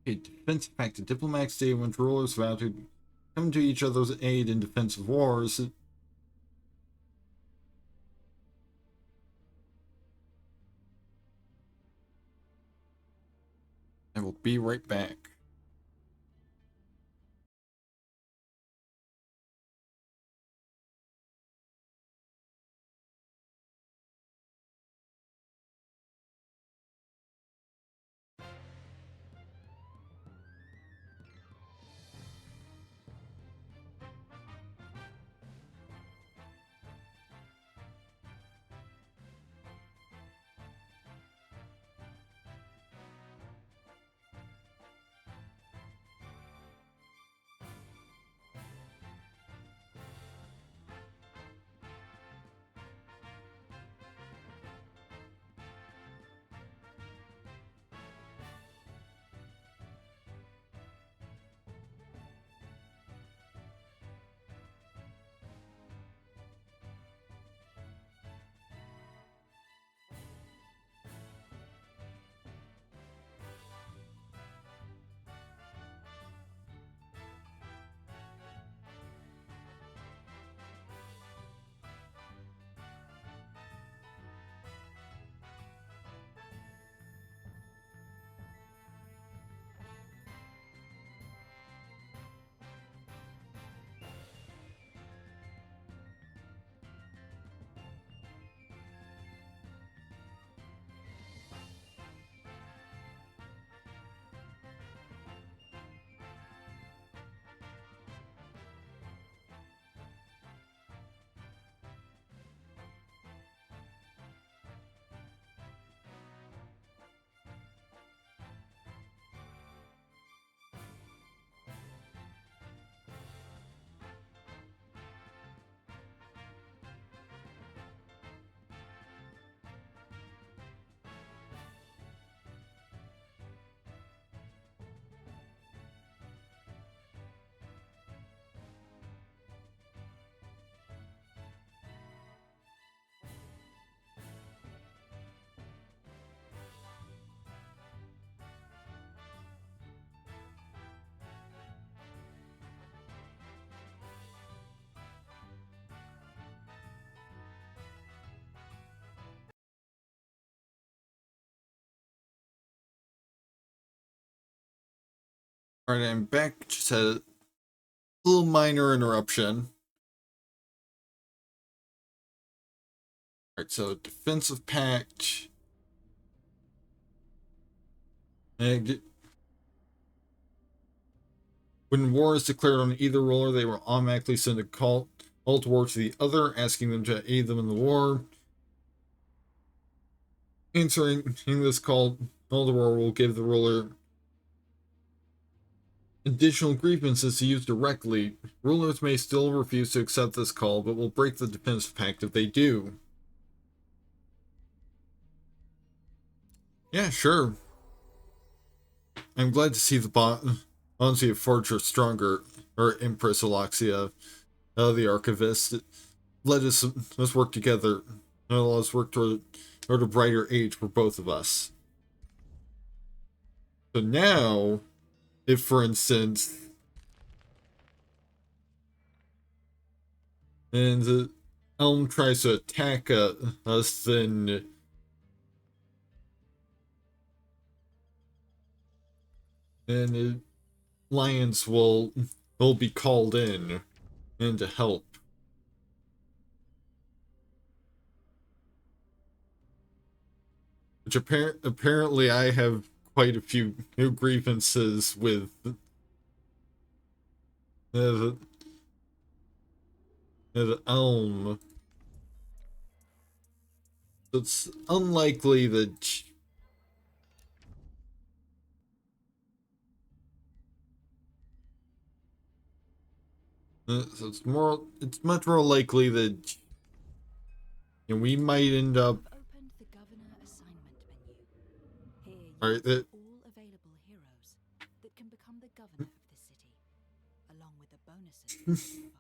A defensive pact. The diplomats say when rulers vow to come to each other's aid in defensive wars. I will be right back. Alright, I'm back. Just had a little minor interruption. Alright, so defensive pact. When war is declared on either ruler, they will automatically send a call to war to the other, asking them to aid them in the war. Answering this call to war will give the ruler additional grievances to use directly. Rulers may still refuse to accept this call, but will break the defensive pact if they do. Yeah, sure. I'm glad to see the bonds of Forge are stronger, or Empress Alaxia, the Archivist. Let us work together. Let us work toward a brighter age for both of us. So now, if for instance, and the Elm tries to attack us, then Lions will be called in and to help. Which apparently I have quite a few grievances with. The Elm. It's unlikely that. So it's much more likely that we might end up. You've opened the Governor assignment menu. Here you Alright, see all available heroes that can become the governor of the city, along with the bonuses they provide.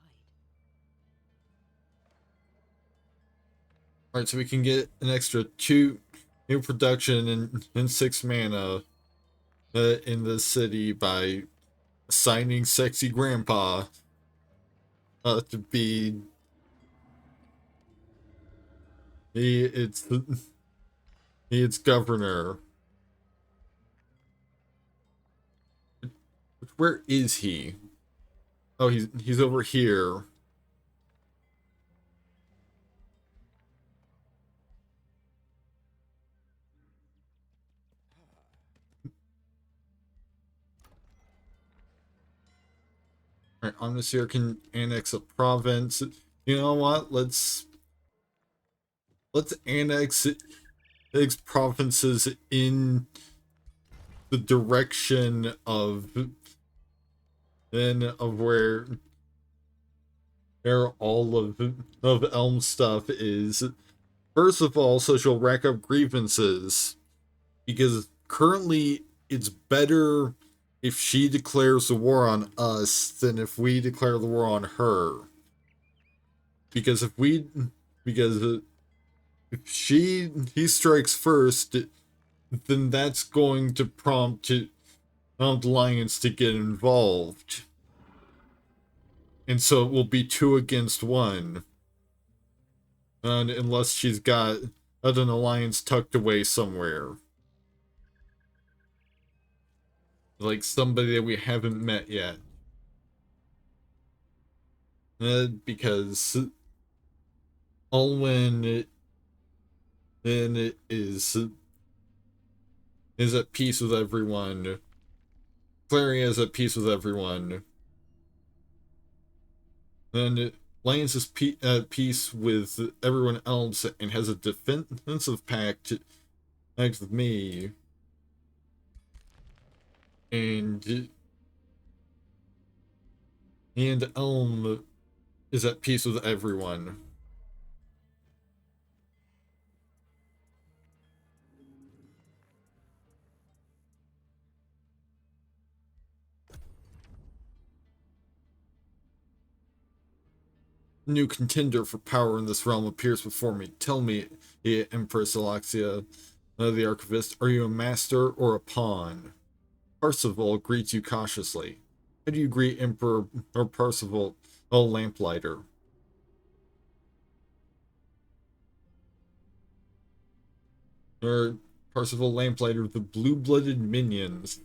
Alright, so we can get an extra 2 new production and 6 mana in the city by assigning Sexy Grandpa to be. It's governor. Where is he? Oh, he's over here. Alright, Omnisphere can annex a province. You know what? Let's annex provinces in the direction of where all of Elm stuff is. First of all, so she'll rack up grievances, because currently it's better if she declares the war on us than if we declare the war on her. Because if he strikes first, then that's going to prompt Alliance to get involved. And so it will be 2 against 1. And unless she's got an alliance tucked away somewhere. Like somebody that we haven't met yet. Because Alwyn is at peace with everyone. Clary is at peace with everyone. And Alliance is at peace with everyone else and has a defensive pact with me. And Elm is at peace with everyone. New contender for power in this realm appears before me. Tell me, Empress Alexia, the Archivist, are you a master or a pawn? Parzival greets you cautiously. How do you greet Emperor or Parzival, Lamplighter? Or Parzival Lamplighter, the blue-blooded minions.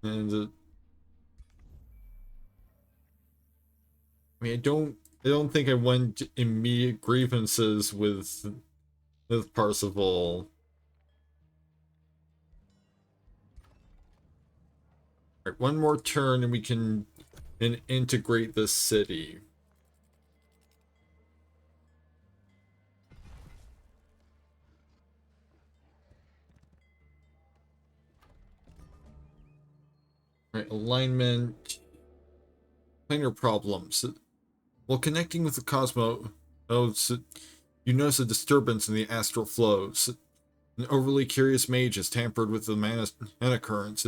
And I mean, I don't think I went immediate grievances with Parzival. Alright, one more turn and we can integrate this city. Alright, alignment. Planar problems. While connecting with the cosmos, you notice a disturbance in the astral flows. An overly curious mage has tampered with the mana currents.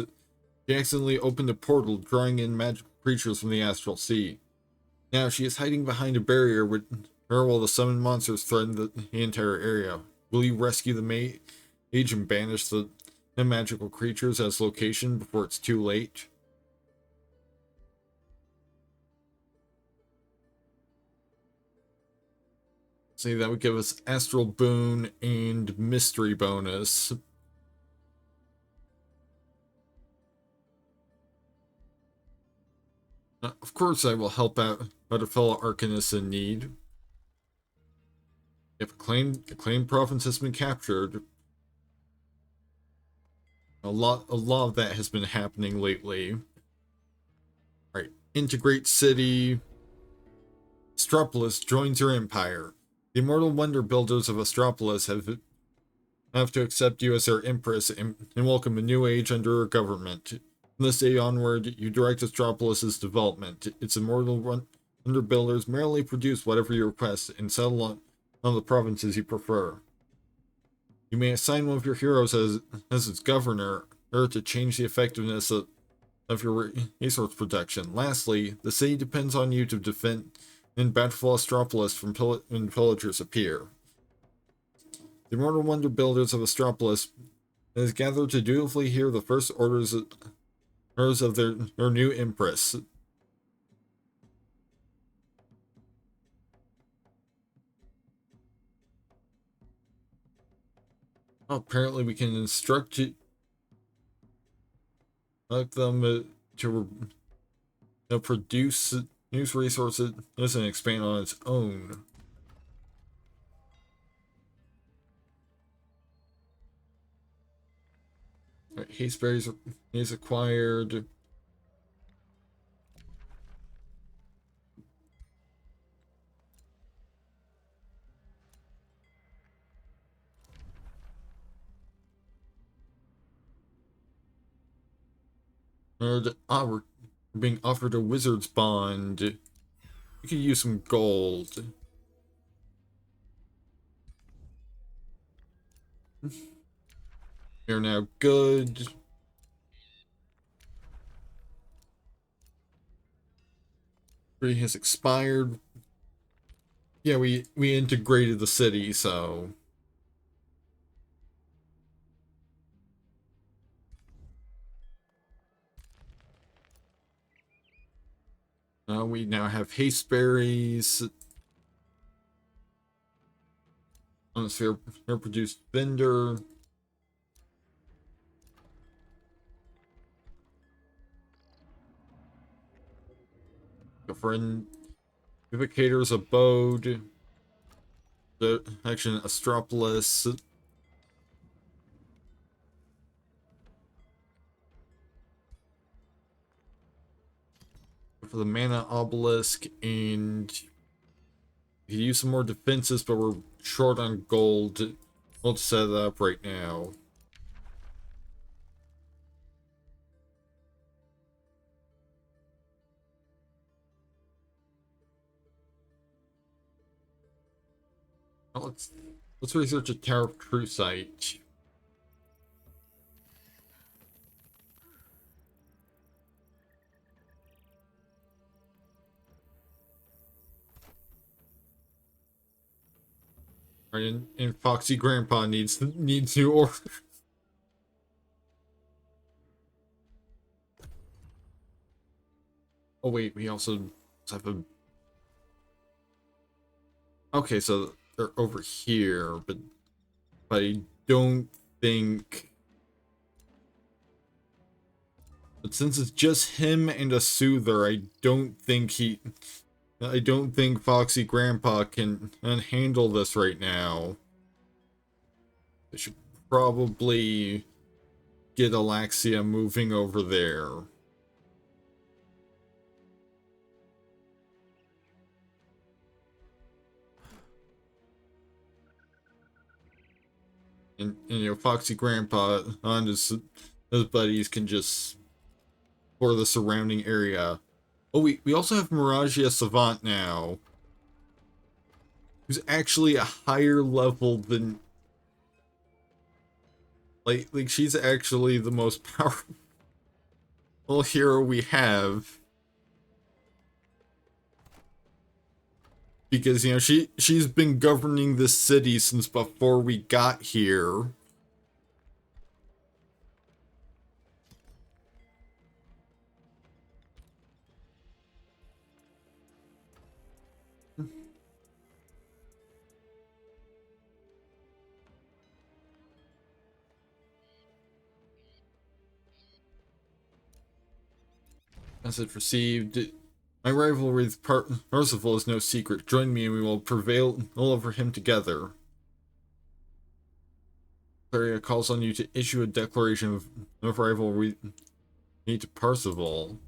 She accidentally opened a portal, drawing in magical creatures from the astral sea. Now she is hiding behind a barrier with her while the summoned monsters threaten the entire area. Will you rescue the mage and banish the magical creatures as location before it's too late? See, that would give us Astral Boon and Mystery bonus. Of course I will help out a fellow arcanist in need. If a claimed province has been captured, A lot of that has been happening lately. Alright, integrate city. Astropolis joins your empire. The immortal wonder builders of Astropolis have to accept you as their empress and welcome a new age under your government. From this day onward, you direct Astropolis' development. Its immortal wonder builders merely produce whatever you request and settle on the provinces you prefer. You may assign one of your heroes as its governor, or to change the effectiveness of your resource production. Lastly, the city depends on you to defend and battle Astropolis from when pillagers appear. The immortal wonder builders of Astropolis has gathered to dutifully hear the first orders of their new empress. Oh, apparently we can instruct them to produce news resources and expand on its own. Right, Hasteberries is acquired. We're being offered a wizard's bond. We could use some gold. You're now good. Free has expired. Yeah, we integrated the city, so we now have hasteberries. Unsphere produced vendor. Go for an Vivicator's Abode. The action Astropolis. Go for the Mana Obelisk, and we could use some more defenses, but we're short on gold. We'll set it up right now. Well, let's research a Tower of True Sight. Right, and Foxy Grandpa needs new order. Oh wait, we also have a. Okay, so they're over here, but I don't think. But since it's just him and a soother, I don't think Foxy Grandpa can handle this right now. I should probably get Alaxia moving over there. And you know, Foxy Grandpa and his buddies can just explore the surrounding area. Oh, we also have Miragia Savant now, who's actually a higher level than like she's actually the most powerful hero we have. Because, you know, she's been governing this city since before we got here. Message received. My rivalry with Percival is no secret. Join me and we will prevail all over him together. Claria calls on you to issue a declaration of rivalry to Percival.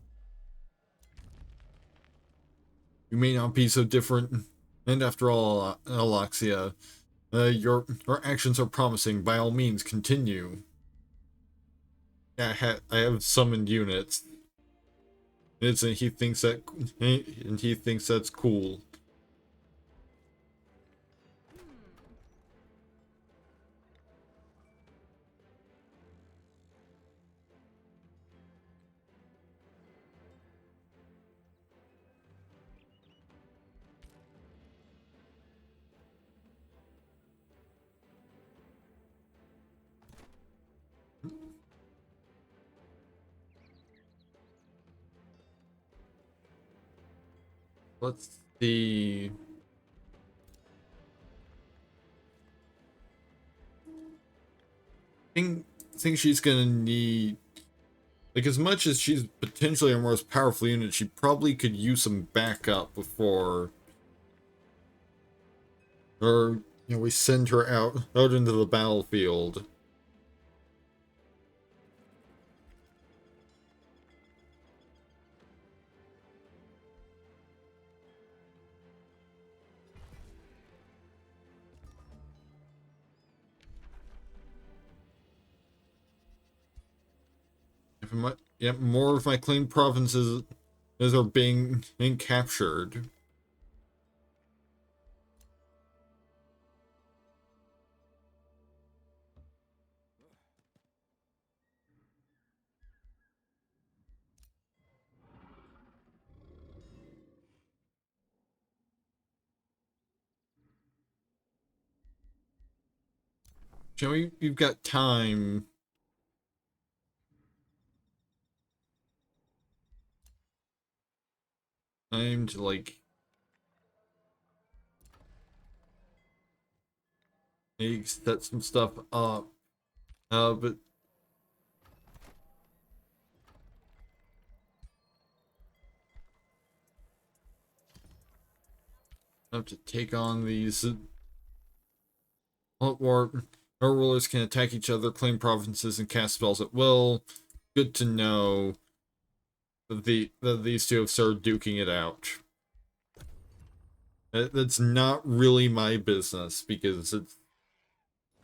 You may not be so different, and after all, Alexia, your actions are promising. By all means, continue. Yeah, I have summoned units. And he thinks that's cool. Let's see. I think she's gonna need, like, as much as she's potentially our most powerful unit, she probably could use some backup before, or we send her out into the battlefield. More of my claimed provinces are being captured. Joey, you've got time. Time to, like, maybe set some stuff up. But I have to take on these. Or our rulers can attack each other, claim provinces, and cast spells at will. Good to know that these two have started duking it out. That's not really my business, because it's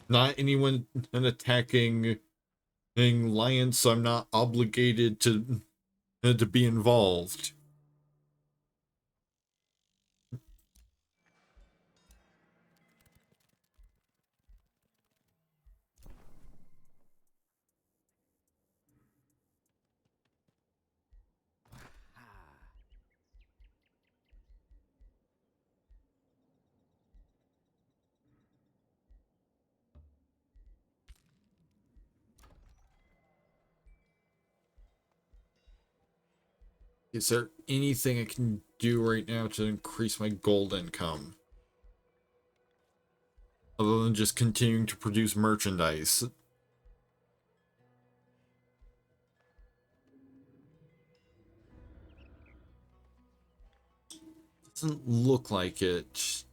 not anyone attacking Lion, so I'm not obligated to be involved. Is there anything I can do right now to increase my gold income? Other than just continuing to produce merchandise. Doesn't look like it.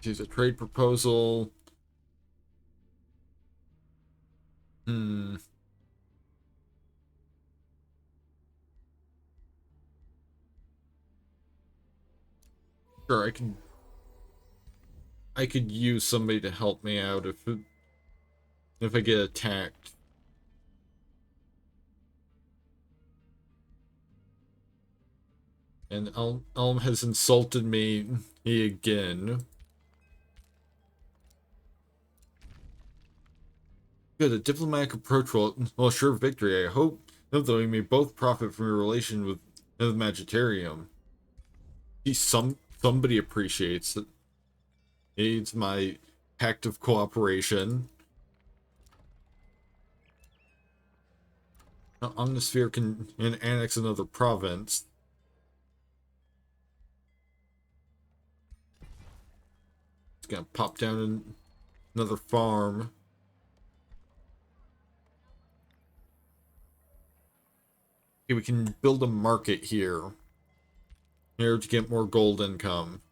Here's a trade proposal. Sure, I could use somebody to help me out if I get attacked. And Elm has insulted me again. Good, a diplomatic approach will assure victory. I hope that we may both profit from your relation with the Magisterium. See, somebody appreciates it. Needs my pact of cooperation. Omnisphere can annex another province. It's gonna pop down in another farm. Okay, we can build a market here. Here to get more gold income.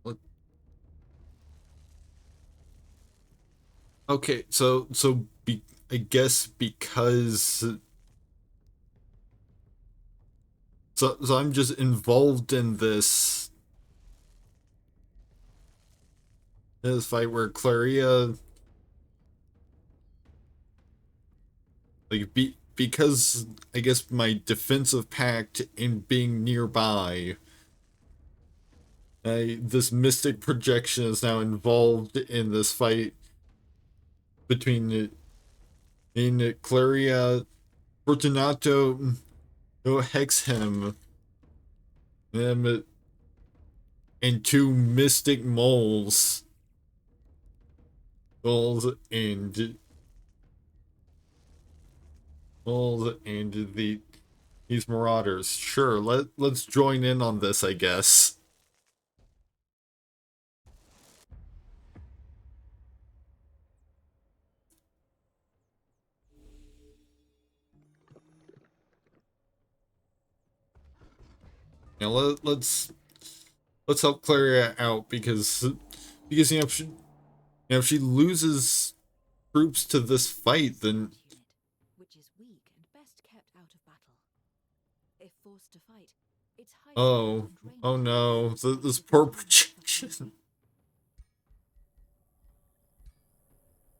What? Okay, I guess because so I'm just involved in this fight where Claria because I guess my defensive pact in being nearby, this mystic projection is now involved in this fight between in Claria, Fortunato, no Hex him, and two mystic moles and these marauders. Sure, let's join in on this, I guess. Now let's help Claria out because if she loses troops to this fight, then which is weak and best kept out of battle. If forced to fight, its high oh no, this poor projection.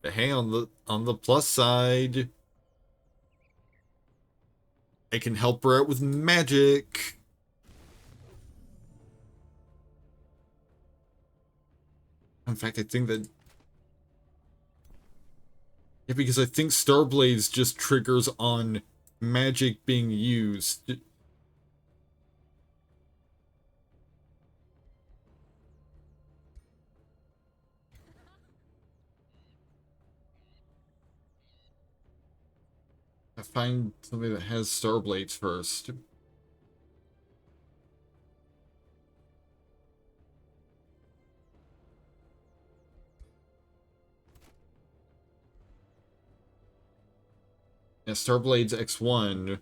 But hey, on the plus side, I can help her out with magic. In fact, I think that yeah, because I think Starblades just triggers on magic being used. I find somebody that has Starblades first. Yeah, Starblades X1.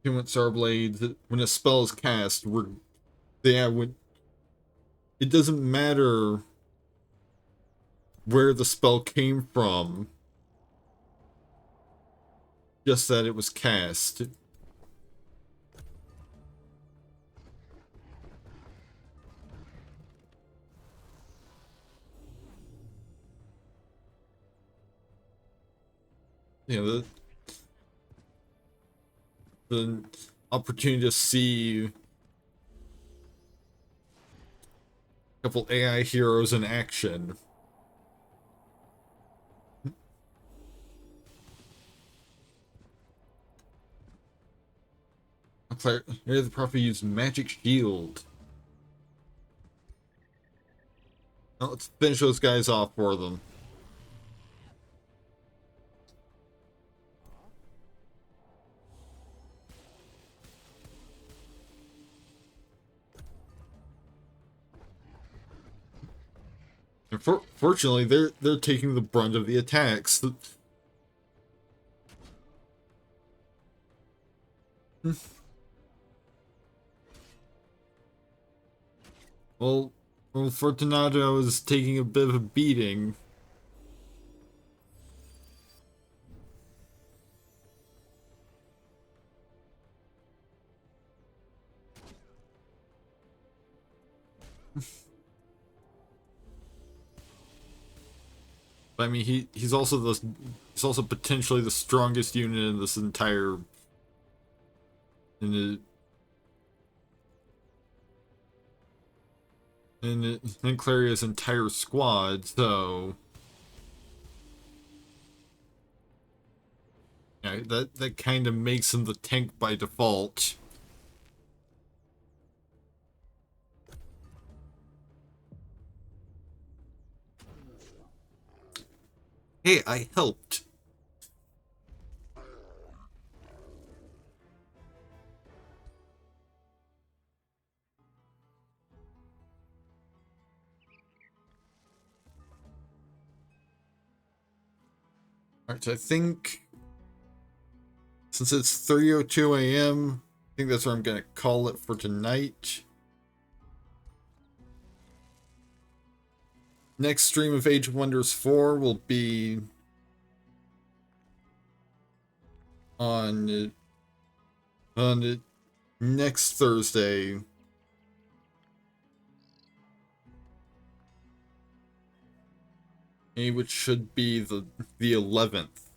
Human Starblades, when a spell is cast, when it doesn't matter where the spell came from, just that it was cast. You know, the opportunity to see a couple AI heroes in action. Here the prophet used magic shield. Now let's finish those guys off for them. And fortunately, they're taking the brunt of the attacks. Well, Fortunato is taking a bit of a beating. But I mean, he's also potentially the strongest unit in this entire in Claria's entire squad. So Yeah, that kind of makes him the tank by default. Hey, I helped. Alright, so I think since it's 3:02 a.m., I think that's where I'm gonna call it for tonight. Next stream of Age of Wonders 4 will be on next Thursday. Which should be the 11th.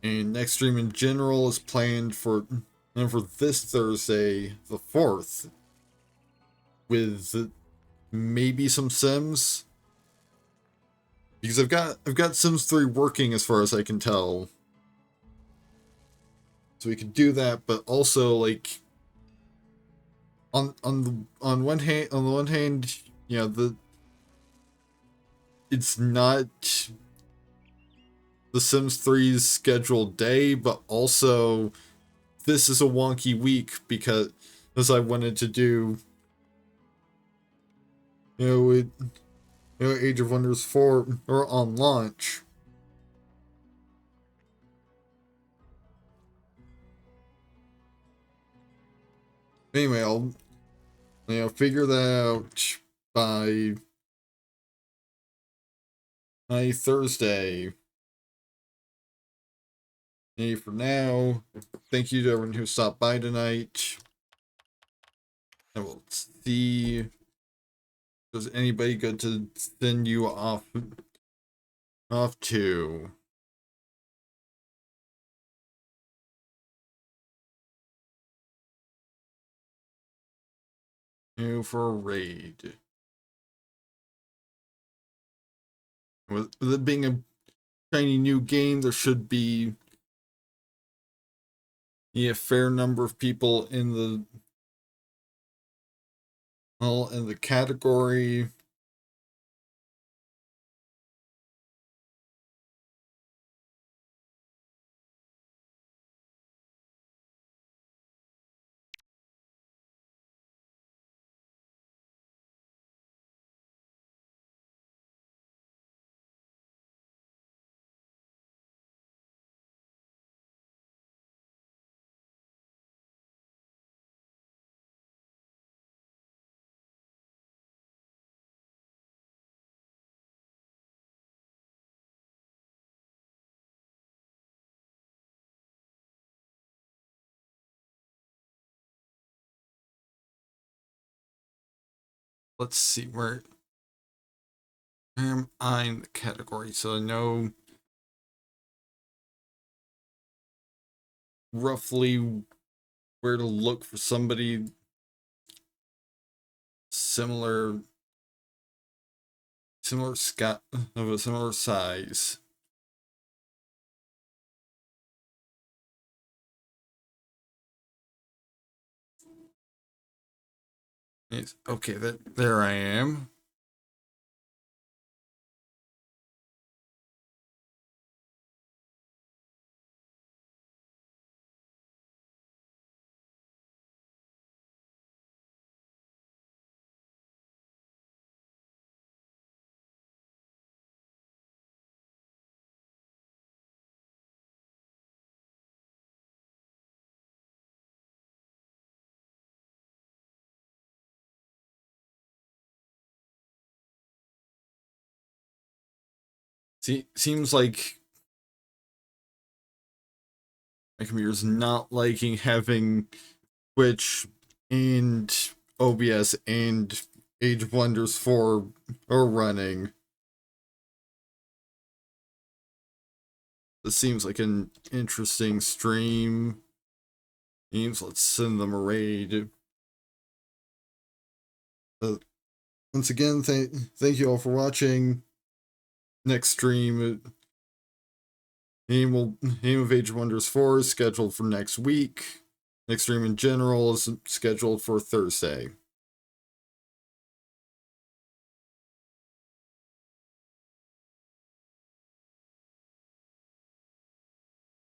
And next stream in general is planned for this Thursday, the 4th, with maybe some Sims. Because I've got Sims 3 working as far as I can tell. So we could do that, but also like on the one hand, you know, it's not the Sims 3's scheduled day, but also this is a wonky week because I wanted to do Age of Wonders 4 or on launch. Anyway, I'll figure that out by Thursday. And for now, thank you to everyone who stopped by tonight. And we'll see if there's anybody good to send you off to. For a raid. With it being a shiny new game, there should be a fair number of people in the category. Let's see, where am I in the category? So I know roughly where to look for somebody similar of a similar size. Yes, okay, there I am. Seems like my computer's not liking having Twitch and OBS and Age of Wonders 4 are running. This seems like an interesting stream. Let's send them a raid. Once again, thank you all for watching. Next stream Game of Age of Wonders 4 is scheduled for next week. Next stream in general is scheduled for Thursday.